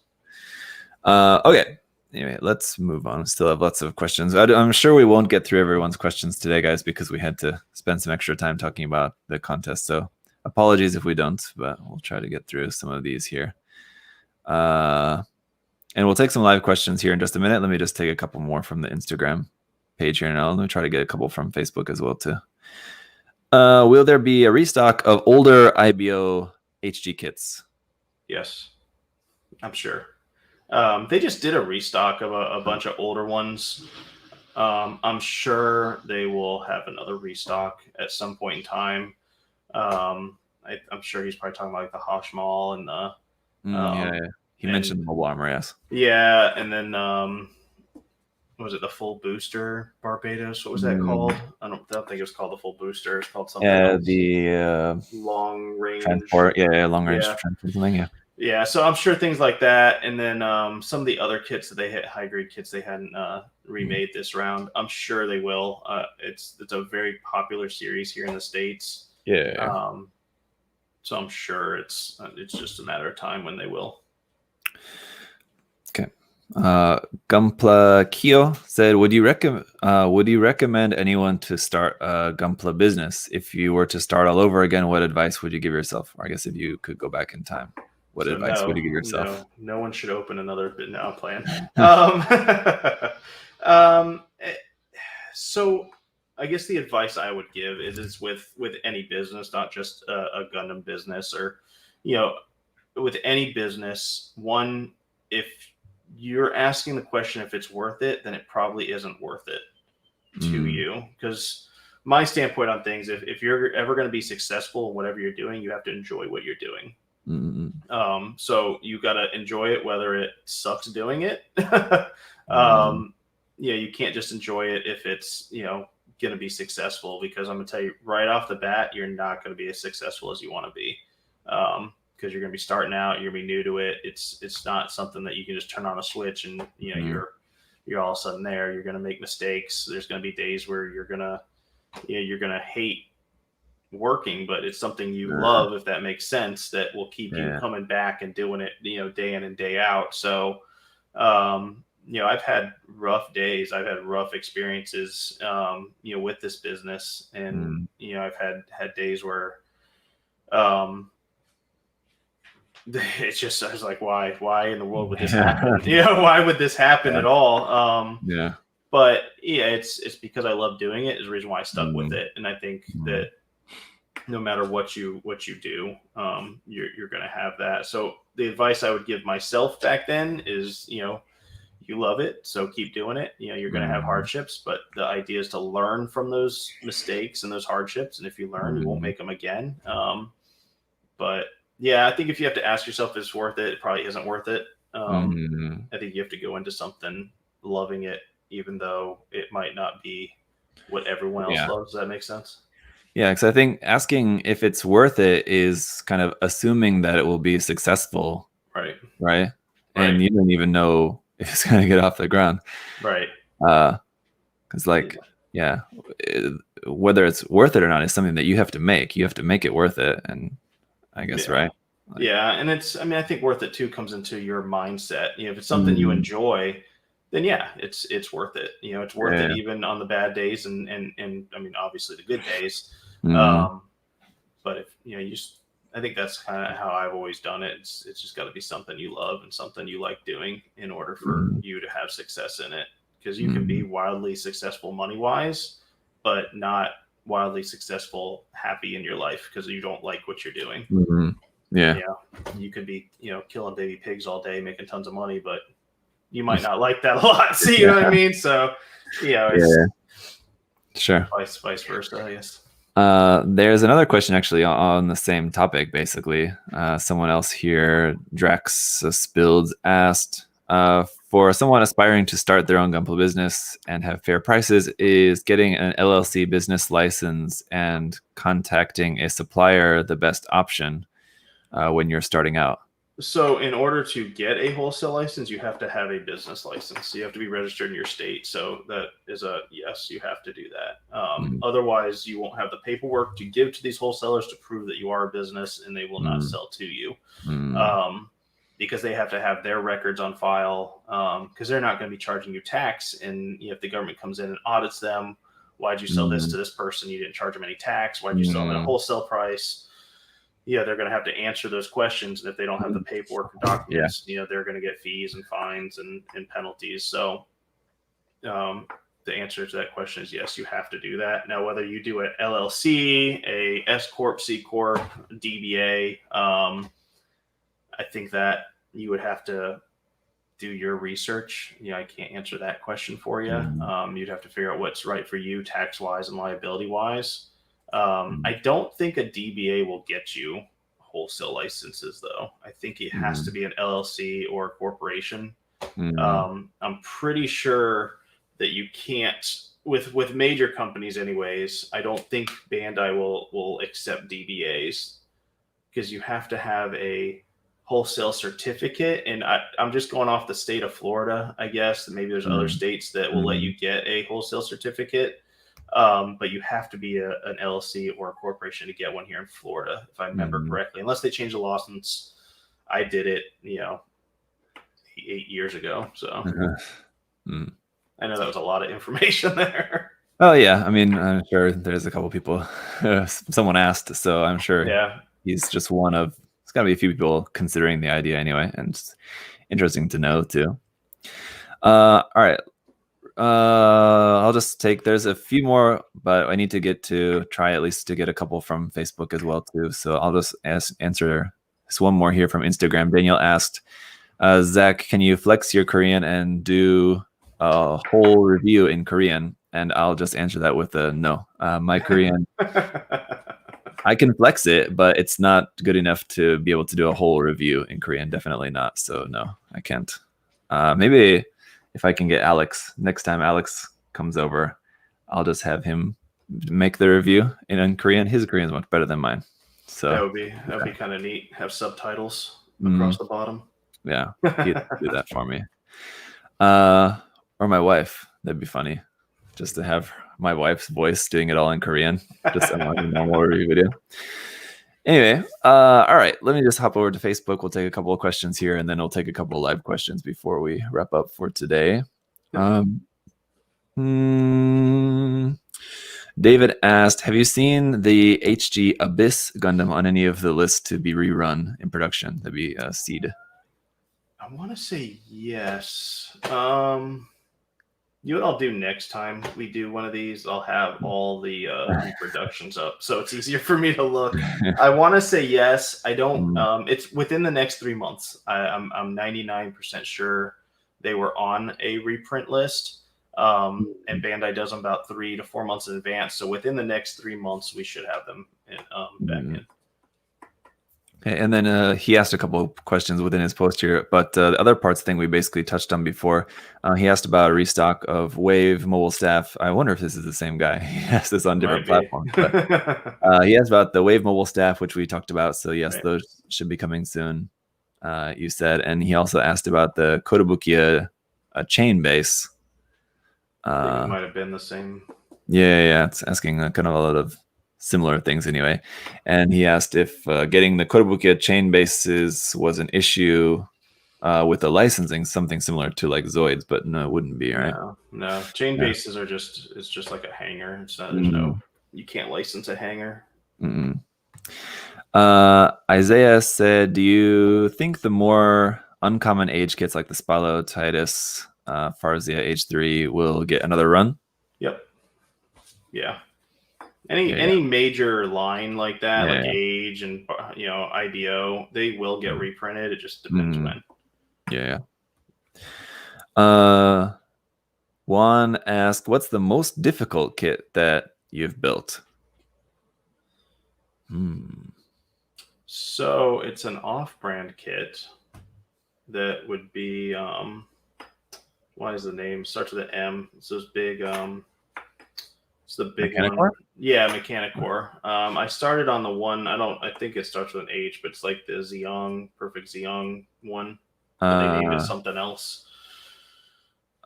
Okay. Anyway, let's move on. We still have lots of questions. I'm sure we won't get through everyone's questions today, guys, because we had to spend some extra time talking about the contest. So apologies if we don't, but we'll try to get through some of these here. And we'll take some live questions here in just a minute. Let me just take a couple more from the Instagram page here now. Let me try to get a couple from Facebook as well too. Will there be a restock of older IBO HG kits? Yes, I'm sure. They just did a restock of a bunch of older ones. I'm sure they will have another restock at some point in time. I'm sure he's probably talking about like the Hashmal and the. Yeah. He mentioned mobile armor, yes. Yeah, and then was it the full booster Barbados? What was that called? I don't think it was called the full booster. It's called something else. The long range transport. Yeah, long range transport something. Yeah. Yeah, so I'm sure things like that, and then some of the other kits that they hit, high grade kits they hadn't remade this round. I'm sure they will. It's a very popular series here in the States. Yeah. So I'm sure it's just a matter of time when they will. Okay. Gumpla Kyo said, would you recommend anyone to start a Gumpla business? If you were to start all over again, what advice would you give yourself? Or I guess if you could go back in time, what advice would you give yourself? No one should open another plan. So I guess the advice I would give is with any business, not just a Gundam business, or with any business. One, if you're asking the question if it's worth it, then it probably isn't worth it to you. Because my standpoint on things, if you're ever going to be successful in whatever you're doing, you have to enjoy what you're doing. So you got to enjoy it, whether it sucks doing it. You can't just enjoy it if it's going to be successful, because I'm going to tell you right off the bat, you're not going to be as successful as you want to be. Because you're going to be starting out, you're going to be new to it. It's not something that you can just turn on a switch and you're all of a sudden there. You're going to make mistakes. There's going to be days where you're going to hate working, but it's something you love, if that makes sense, that will keep you coming back and doing it day in and day out. So I've had rough days, I've had rough experiences with this business, and I've had days where it's just, I was like, why in the world would this happen? Why would this happen at all? But it's because I love doing it is the reason why I stuck with it. And I think that no matter what you do, you're going to have that. So the advice I would give myself back then is, you love it, so keep doing it. You're going to have hardships, but the idea is to learn from those mistakes and those hardships. And if you learn, you won't make them again. But I think if you have to ask yourself if it's worth it, it probably isn't worth it. I think you have to go into something loving it, even though it might not be what everyone else loves. Does that make sense? Yeah, because I think asking if it's worth it is kind of assuming that it will be successful. Right? And you don't even know if it's going to get off the ground. Right. Because whether it's worth it or not is something that you have to make. You have to make it worth it, and I guess right. Like, yeah, and I mean, I think worth it too comes into your mindset. If it's something you enjoy, then yeah, it's worth it. It's worth it even on the bad days, and I mean, obviously the good days. But if I think that's kind of how I've always done it. It's just got to be something you love and something you like doing in order for you to have success in it. Because you can be wildly successful money wise, but not wildly successful, happy in your life because you don't like what you're doing. Yeah. You could be, killing baby pigs all day, making tons of money, but you might not like that a lot. See, you know what I mean? So, sure. Vice versa, I guess. There's another question actually on the same topic, basically. Someone else here, Drax Spills, asked, for someone aspiring to start their own Gundam business and have fair prices, is getting an LLC business license and contacting a supplier the best option when you're starting out? So in order to get a wholesale license, you have to have a business license. You have to be registered in your state. So that is a yes, you have to do that. Otherwise, you won't have the paperwork to give to these wholesalers to prove that you are a business, and they will not sell to you. Because they have to have their records on file, because they're not going to be charging you tax. And if the government comes in and audits them, why'd you sell this to this person? You didn't charge them any tax. Why'd you sell them at a wholesale price? They're going to have to answer those questions. And if they don't have the paperwork or documents, they're going to get fees and fines and penalties. So the answer to that question is yes, you have to do that. Now, whether you do an LLC, a S Corp, C Corp, DBA, I think that you would have to do your research. I can't answer that question for you. You'd have to figure out what's right for you tax-wise and liability-wise. I don't think a DBA will get you wholesale licenses, though. I think it has to be an LLC or a corporation. I'm pretty sure that you can't, with major companies anyways, I don't think Bandai will accept DBAs because you have to have a wholesale certificate. And I'm just going off the state of Florida, I guess. Maybe there's other states that will let you get a wholesale certificate. But you have to be an LLC or a corporation to get one here in Florida, if I remember correctly, unless they change the law since I did it, 8 years ago. So I know that was a lot of information there. Oh yeah, I mean, I'm sure there's a couple people. Someone asked, so I'm sure he's just one of. There's got to be a few people considering the idea anyway, and it's interesting to know too. All right. I'll just take, there's a few more, but I need to try at least to get a couple from Facebook as well too. So I'll just answer this one more here from Instagram. Daniel asked, Zach, can you flex your Korean and do a whole review in Korean? And I'll just answer that with a no. My Korean, I can flex it, but it's not good enough to be able to do a whole review in Korean. Definitely not. So no, I can't. Maybe if I can get Alex, next time Alex comes over, I'll just have him make the review in Korean. His Korean is much better than mine. So that would be kind of neat. Have subtitles across the bottom. Yeah, he'd do that for me. Or my wife. That'd be funny. Just to have my wife's voice doing it all in Korean. Just a normal review video. Anyway, all right. Let me just hop over to Facebook. We'll take a couple of questions here, and then we'll take a couple of live questions before we wrap up for today. David asked, have you seen the HG Abyss Gundam on any of the lists to be rerun in production? That'd be Seed. I want to say yes. You know what I'll do next time we do one of these? I'll have all the reproductions up, so it's easier for me to look. I want to say yes. I don't. It's within the next 3 months. I'm 99% sure they were on a reprint list. And Bandai does them about 3 to 4 months in advance. So within the next 3 months, we should have them back in. Okay, and then he asked a couple of questions within his post here, but the other parts thing we basically touched on before. He asked about a restock of Wave Mobile Staff. I wonder if this is the same guy. He asked this on different platforms. But, he asked about the Wave Mobile Staff, which we talked about. So yes, those should be coming soon, you said. And he also asked about the Kotobukiya chain base. I think it might have been the same. Yeah. It's asking kind of a lot of similar things anyway. And he asked if getting the Kotobukiya chain bases was an issue with the licensing, something similar to like Zoids, but no, it wouldn't be, right? No. Chain Yeah. bases are it's just like a hanger. It's not. Mm. You can't license a hanger. Mm-mm. Isaiah said, do you think the more uncommon age kits like the Spalo, Titus, Farzia H3 will get another run? Yep. Yeah. Any major line like that, like Age and IDO, they will get reprinted. It just depends when. Yeah. Juan asked, what's the most difficult kit that you've built? So it's an off-brand kit that would be why is the name starts with an M? It's those big it's the big Mechanic one. Yeah, Mechanic Core. I started on the one, I think it starts with an H, but it's like the Xeon, Perfect Xeon one. But they named it something else.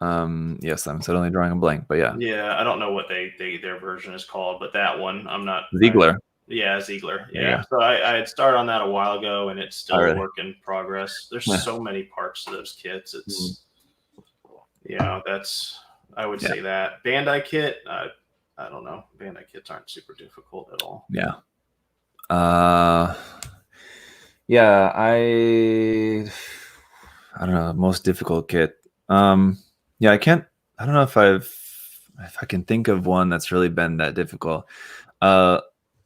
Yes, I'm suddenly drawing a blank, but yeah. Yeah, I don't know what their version is called, but that one, I'm not. Ziegler. Ziegler. Yeah. So I had started on that a while ago, and it's still a work in progress. There's so many parts to those kits. It's that's I would say that Bandai kit. I don't know. Bandai kits aren't super difficult at all. Yeah. Yeah. I don't know. Most difficult kit. Yeah, I can't. I don't know if I can think of one that's really been that difficult.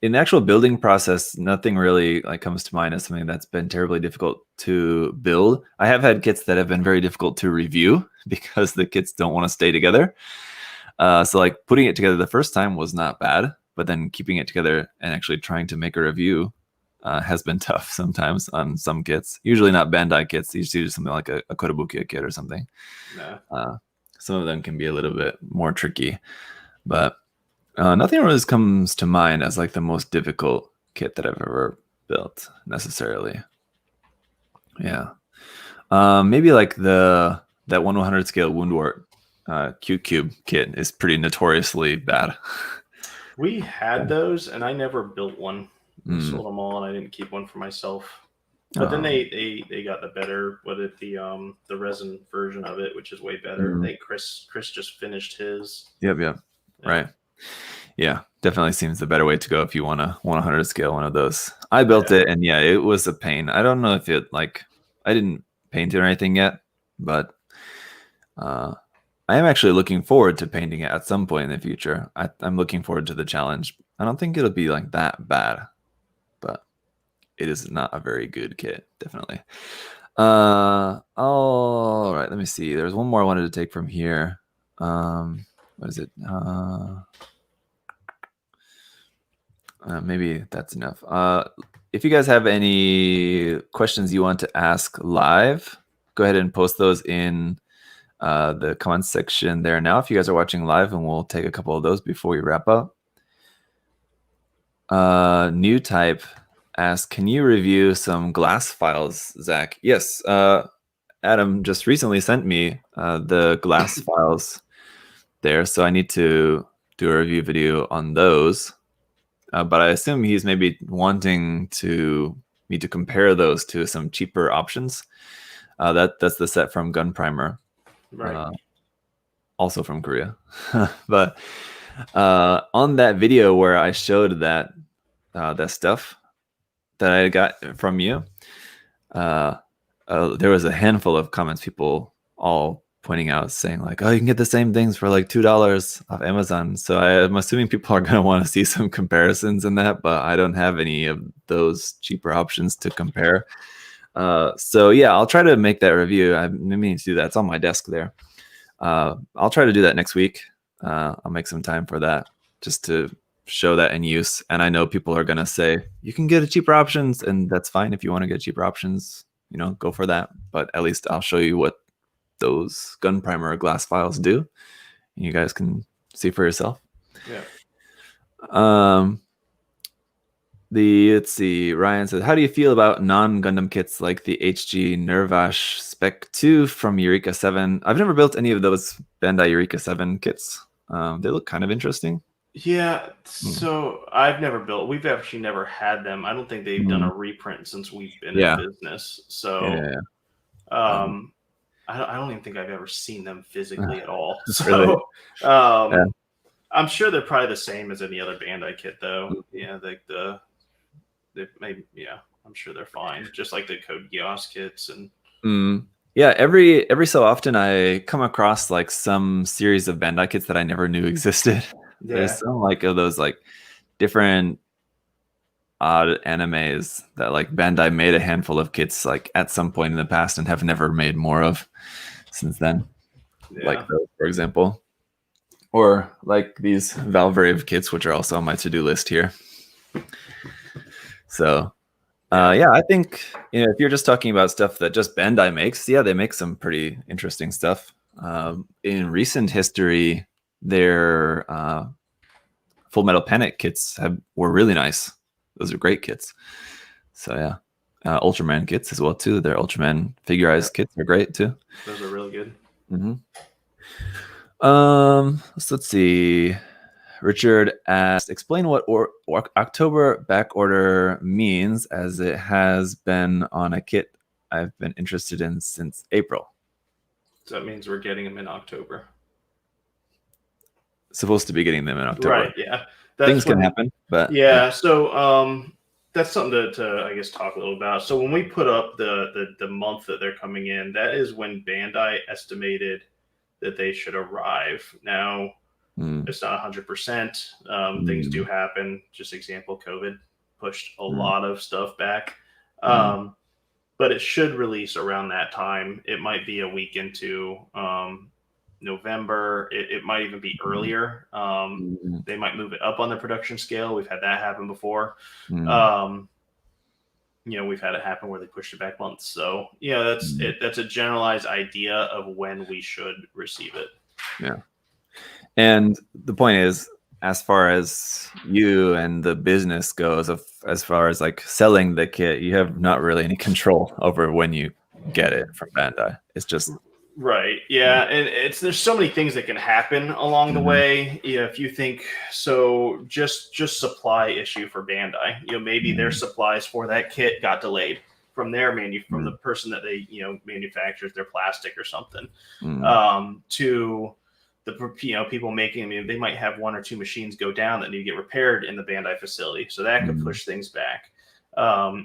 In the actual building process, nothing really like comes to mind as something that's been terribly difficult to build. I have had kits that have been very difficult to review because the kits don't want to stay together. So like putting it together the first time was not bad, but then keeping it together and actually trying to make a review has been tough sometimes on some kits. Usually not Bandai kits. Usually something like a Kotobukiya kit or something. Some of them can be a little bit more tricky, but nothing really comes to mind as like the most difficult kit that I've ever built necessarily. Yeah. Maybe like that 1/100 scale Woundwort Q-Cube kit is pretty notoriously bad. We had those, and I never built one. I sold them all, and I didn't keep one for myself. But then they got the better, the resin version of it, which is way better. I think Chris just finished his. Yep. Right. Yeah, definitely seems the better way to go if you want a 100 scale one of those. I built it, and it was a pain. I don't know if it I didn't paint it or anything yet, but I am actually looking forward to painting it at some point in the future. I'm looking forward to the challenge. I don't think it'll be like that bad, but it is not a very good kit, definitely. All right, let me see. There's one more I wanted to take from here. What is it? Maybe that's enough. If you guys have any questions you want to ask live, go ahead and post those in the comments section there now if you guys are watching live, and we'll take a couple of those before we wrap up. New Type asks, can you review some glass files, Zach? Yes. Adam just recently sent me the glass files there, so I need to do a review video on those. But I assume he's maybe wanting me to compare those to some cheaper options. That's the set from Gun Primer, right? Also from Korea. But on that video where I showed that stuff that I got from you, there was a handful of comments, people all pointing out, saying like, oh, you can get the same things for like $2 off Amazon. So I'm assuming people are going to want to see some comparisons in that, but I don't have any of those cheaper options to compare. So yeah, I'll try to make that review. I'm meaning to do that. It's on my desk there. I'll try to do that next week. I'll make some time for that just to show that in use. And I know people are going to say, you can get cheaper options, and that's fine. If you want to get cheaper options, go for that. But at least I'll show you what those Gun Primer glass files do, and you guys can see for yourself. Let's see, Ryan says, how do you feel about non-Gundam kits like the HG Nervash Spec 2 from Eureka 7? I've never built any of those Bandai Eureka 7 kits. They look kind of interesting. Yeah, so I've never built. We've actually never had them. I don't think they've done a reprint since we've been in business. So, I don't even think I've ever seen them physically at all. So, Really? I'm sure they're probably the same as any other Bandai kit, though. Yeah, they maybe, yeah, I'm sure they're fine. Just like the Code Geass kits and. Yeah, every so often I come across like some series of Bandai kits that I never knew existed. There's some like of those like different odd animes that like Bandai made a handful of kits like at some point in the past and have never made more of since then. Like those, for example. Or like these Valvrave kits, which are also on my to-do list here. So yeah, I think if you're just talking about stuff that just Bandai makes, yeah, they make some pretty interesting stuff. In recent history, their Full Metal Panic kits were really nice. Those are great kits. So yeah, Ultraman kits as well too. Their Ultraman figurized kits are great too. Those are really good. Let's see. Richard asked, explain what October back order means, as it has been on a kit I've been interested in since April. So that means we're getting them in October. Supposed to be getting them in October. Right, yeah. Things can happen, but... Yeah, so that's something to I guess, talk a little about. So when we put up the month that they're coming in, that is when Bandai estimated that they should arrive. Now... It's not 100%. Things do happen. Just example, COVID pushed a lot of stuff back. But it should release around that time. It might be a week into November. It might even be earlier. They might move it up on the production scale. We've had that happen before. We've had it happen where they pushed it back months. So, that's it. That's a generalized idea of when we should receive it. Yeah. And the point is, as far as you and the business goes, as far as like selling the kit, you have not really any control over when you get it from Bandai. It's just right. Yeah, and there's so many things that can happen along the way. If you think so, just supply issue for Bandai. Maybe their supplies for that kit got delayed from from the person that they manufactures their plastic or something to the people making. They might have one or two machines go down that need to get repaired in the Bandai facility, so that could push things back.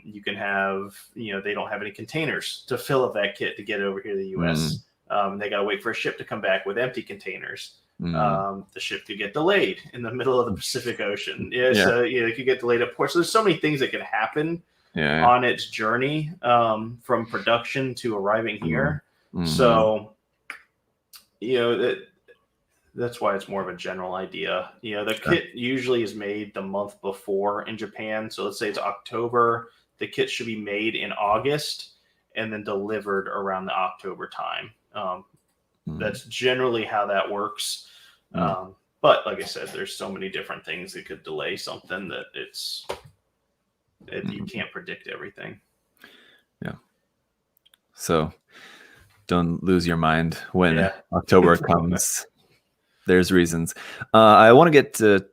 You can have they don't have any containers to fill up that kit to get it over here to the U.S. They got to wait for a ship to come back with empty containers. The ship could get delayed in the middle of the Pacific Ocean. So it could get delayed at port. So there's so many things that can happen on its journey from production to arriving here. So that's why it's more of a general idea. The kit usually is made the month before in Japan. So let's say it's October. The kit should be made in August and then delivered around the October time. That's generally how that works. But like I said, there's so many different things that could delay something that you can't predict everything. Yeah. So don't lose your mind when October comes. There's reasons. I want to get to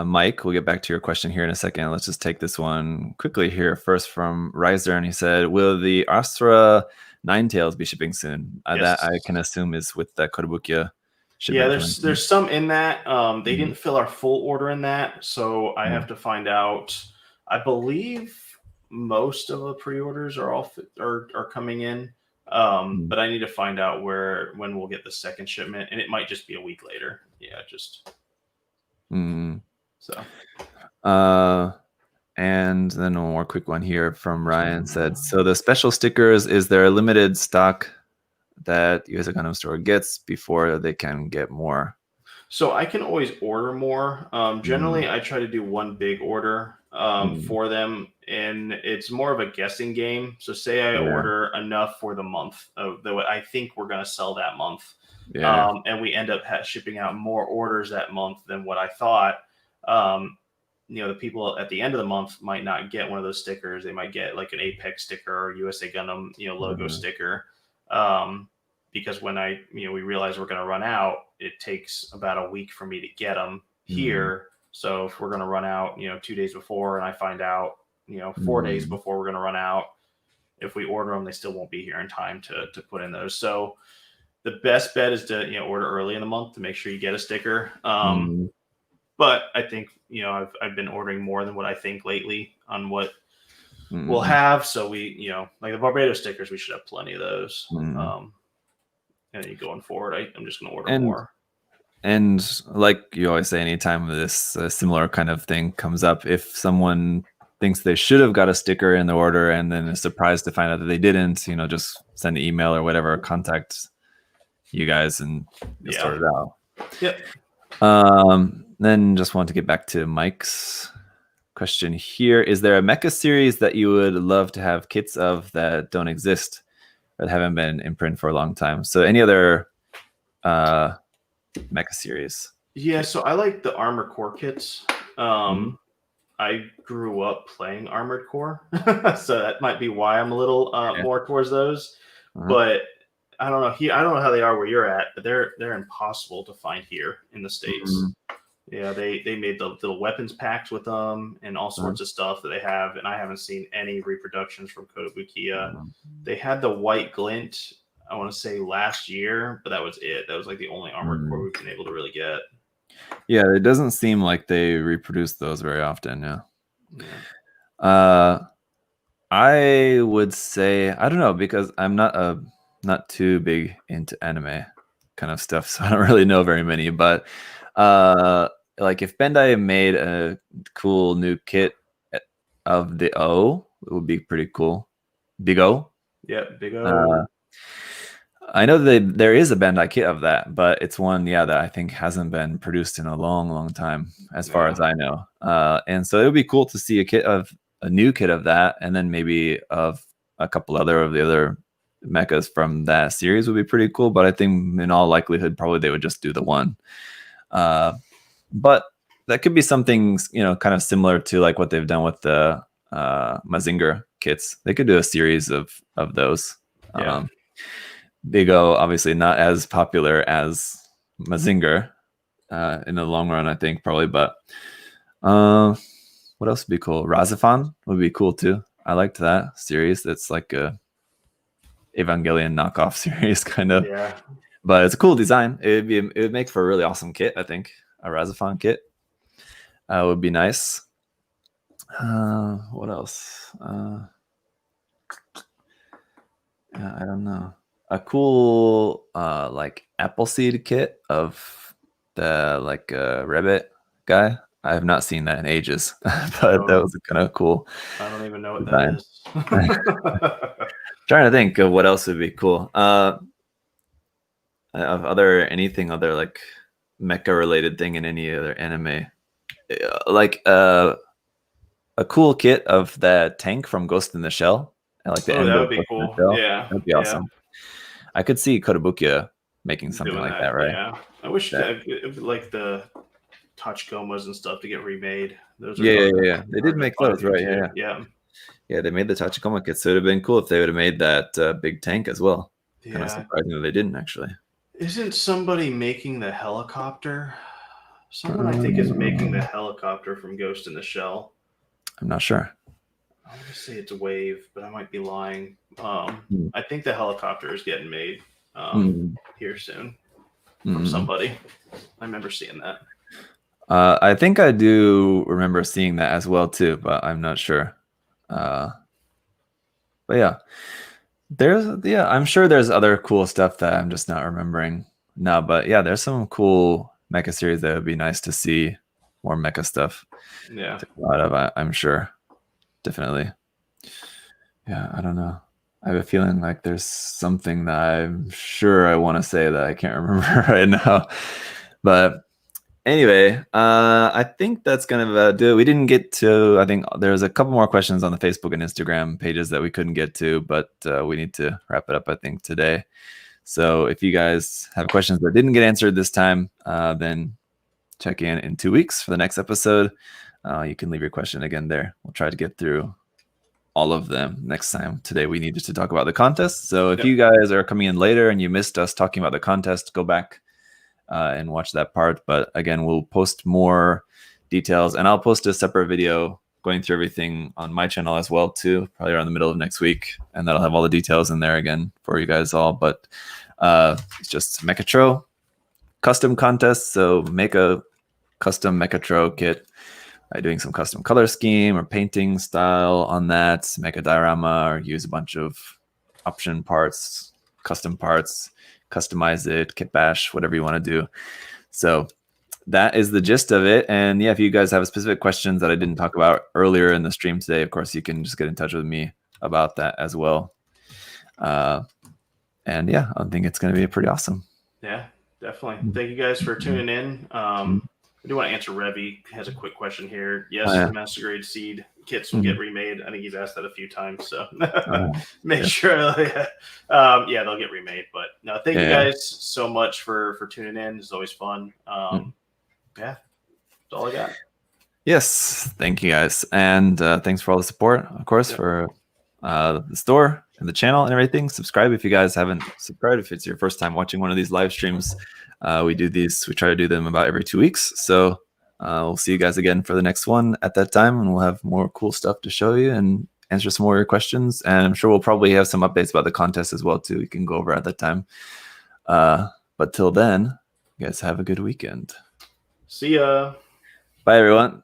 Mike. We'll get back to your question here in a second. Let's just take this one quickly here. First from Riser, and he said, will the Astra Ninetales be shipping soon? That I can assume is with the Kotobukiya shipment. Yeah, there's some in that. They didn't fill our full order in that, so I have to find out. I believe most of the pre-orders are coming in. But I need to find out when we'll get the second shipment, and it might just be a week later. So. And then one more quick one here from Ryan said, so the special stickers, is there a limited stock that USA Gundam Store gets before they can get more? So I can always order more. Generally, I try to do one big order for them, and it's more of a guessing game. So say I order enough for the month of I think we're going to sell that month, and we end up shipping out more orders that month than what I thought. The people at the end of the month might not get one of those stickers. They might get like an Apex sticker or USA Gundam logo sticker. because when we realize we're going to run out, it takes about a week for me to get them here. So if we're going to run out, 2 days before, and I find out, 4 days before we're going to run out, if we order them, they still won't be here in time to put in those. So the best bet is to, order early in the month to make sure you get a sticker. But I think, I've been ordering more than what I think lately on what we'll have. So we, like the Barbados stickers, we should have plenty of those. And then going forward, I'm just going to order more. And like you always say, anytime this similar kind of thing comes up, if someone thinks they should have got a sticker in the order and then is surprised to find out that they didn't, just send an email or whatever, contact you guys and sort it out. Yep. Then just want to get back to Mike's question here. Is there a mecha series that you would love to have kits of that don't exist, that haven't been in print for a long time? So any other mecha series? Yeah, so I like the Armored Core kits. I grew up playing Armored Core, so that might be why I'm a little more towards those. But I don't know. I don't know how they are where you're at, but they're impossible to find here in the States. Yeah, they made the little weapons packs with them and all sorts of stuff that they have, and I haven't seen any reproductions from Kotobukiya. They had the White Glint, I want to say last year, but that was it. That was like the only Armored Core we've been able to really get. Yeah, it doesn't seem like they reproduce those very often. I would say, I don't know, because I'm not too big into anime kind of stuff, so I don't really know very many. But like if Bandai made a cool new kit of the O, it would be pretty cool. Big O. Yeah, Big O. I know that there is a Bandai kit of that, but it's one, that I think hasn't been produced in a long, long time, as far as I know. And so it would be cool to see a new kit of that, and then maybe of a couple of the other mechas from that series would be pretty cool. But I think in all likelihood, probably they would just do the one. But that could be something, kind of similar to like what they've done with the Mazinger kits. They could do a series of those. Yeah. Big O, obviously not as popular as Mazinger in the long run, I think, probably. But what else would be cool? Razafan would be cool too. I liked that series. It's like a Evangelion knockoff series, kind of. Yeah. But it's a cool design. It would make for a really awesome kit, I think. A Razafan kit would be nice. What else? I don't know. A cool like Appleseed kit of the like Rabbit guy. I have not seen that in ages, but that was kind of cool. I don't even know what that is. Trying to think of what else would be cool. Of anything other like mecha related thing in any other anime, like a cool kit of that tank from Ghost in the Shell. I like the end. That would be cool. Yeah, that'd be awesome. I could see Kotobukiya making something like that, right? Yeah, I wish like the Tachikomas and stuff to get remade. Those are yeah. They did make those, right? Yeah. They made the Tachikoma kits, so it would have been cool if they would have made that big tank as well. Yeah. Kind of surprising that they didn't actually. Isn't somebody making the helicopter? Someone I think is making the helicopter from Ghost in the Shell. I'm not sure. I want to say it's a Wave, but I might be lying. I think the helicopter is getting made here soon from somebody. I remember seeing that. I think I do remember seeing that as well too, but I'm not sure. But yeah, I'm sure there's other cool stuff that I'm just not remembering now. But yeah, there's some cool mecha series that would be nice to see more mecha stuff. Yeah, a lot of I'm sure, definitely. Yeah, I don't know. I have a feeling like there's something that I'm sure I want to say that I can't remember right now. But anyway, I think that's kind of do it. We didn't get to, I think there's a couple more questions on the Facebook and Instagram pages that we couldn't get to, but we need to wrap it up, I think, today. So if you guys have questions that didn't get answered this time, then check in 2 weeks for the next episode. You can leave your question again there. We'll try to get through all of them next time. Today we needed to talk about the contest. So if you guys are coming in later and you missed us talking about the contest, go back and watch that part. But again, we'll post more details, and I'll post a separate video going through everything on my channel as well too, probably around the middle of next week, and that'll have all the details in there again for you guys all. But it's just Mechatro custom contest. So make a custom Mechatro kit by doing some custom color scheme or painting style on that, make a diorama or use a bunch of option parts, custom parts, customize it, kit bash, whatever you want to do. So that is the gist of it. And yeah, if you guys have specific questions that I didn't talk about earlier in the stream today, of course, you can just get in touch with me about that as well. And yeah, I think it's going to be pretty awesome. Yeah, definitely. Thank you guys for tuning in. I do want to answer Revy. Has a quick question here. Yes, the Master Grade Seed kits will get remade. I think he's asked that a few times, so make sure. They'll get remade. But no, thank you guys so much for tuning in. It's always fun. Yeah, that's all I got. Yes, thank you guys, and thanks for all the support, of course, for the store and the channel and everything. Subscribe if you guys haven't subscribed. If it's your first time watching one of these live streams, we try to do them about every 2 weeks. So we'll see you guys again for the next one at that time, and we'll have more cool stuff to show you and answer some more of your questions. And I'm sure we'll probably have some updates about the contest as well too. We can go over at that time. But till then, you guys have a good weekend. See ya. Bye, everyone.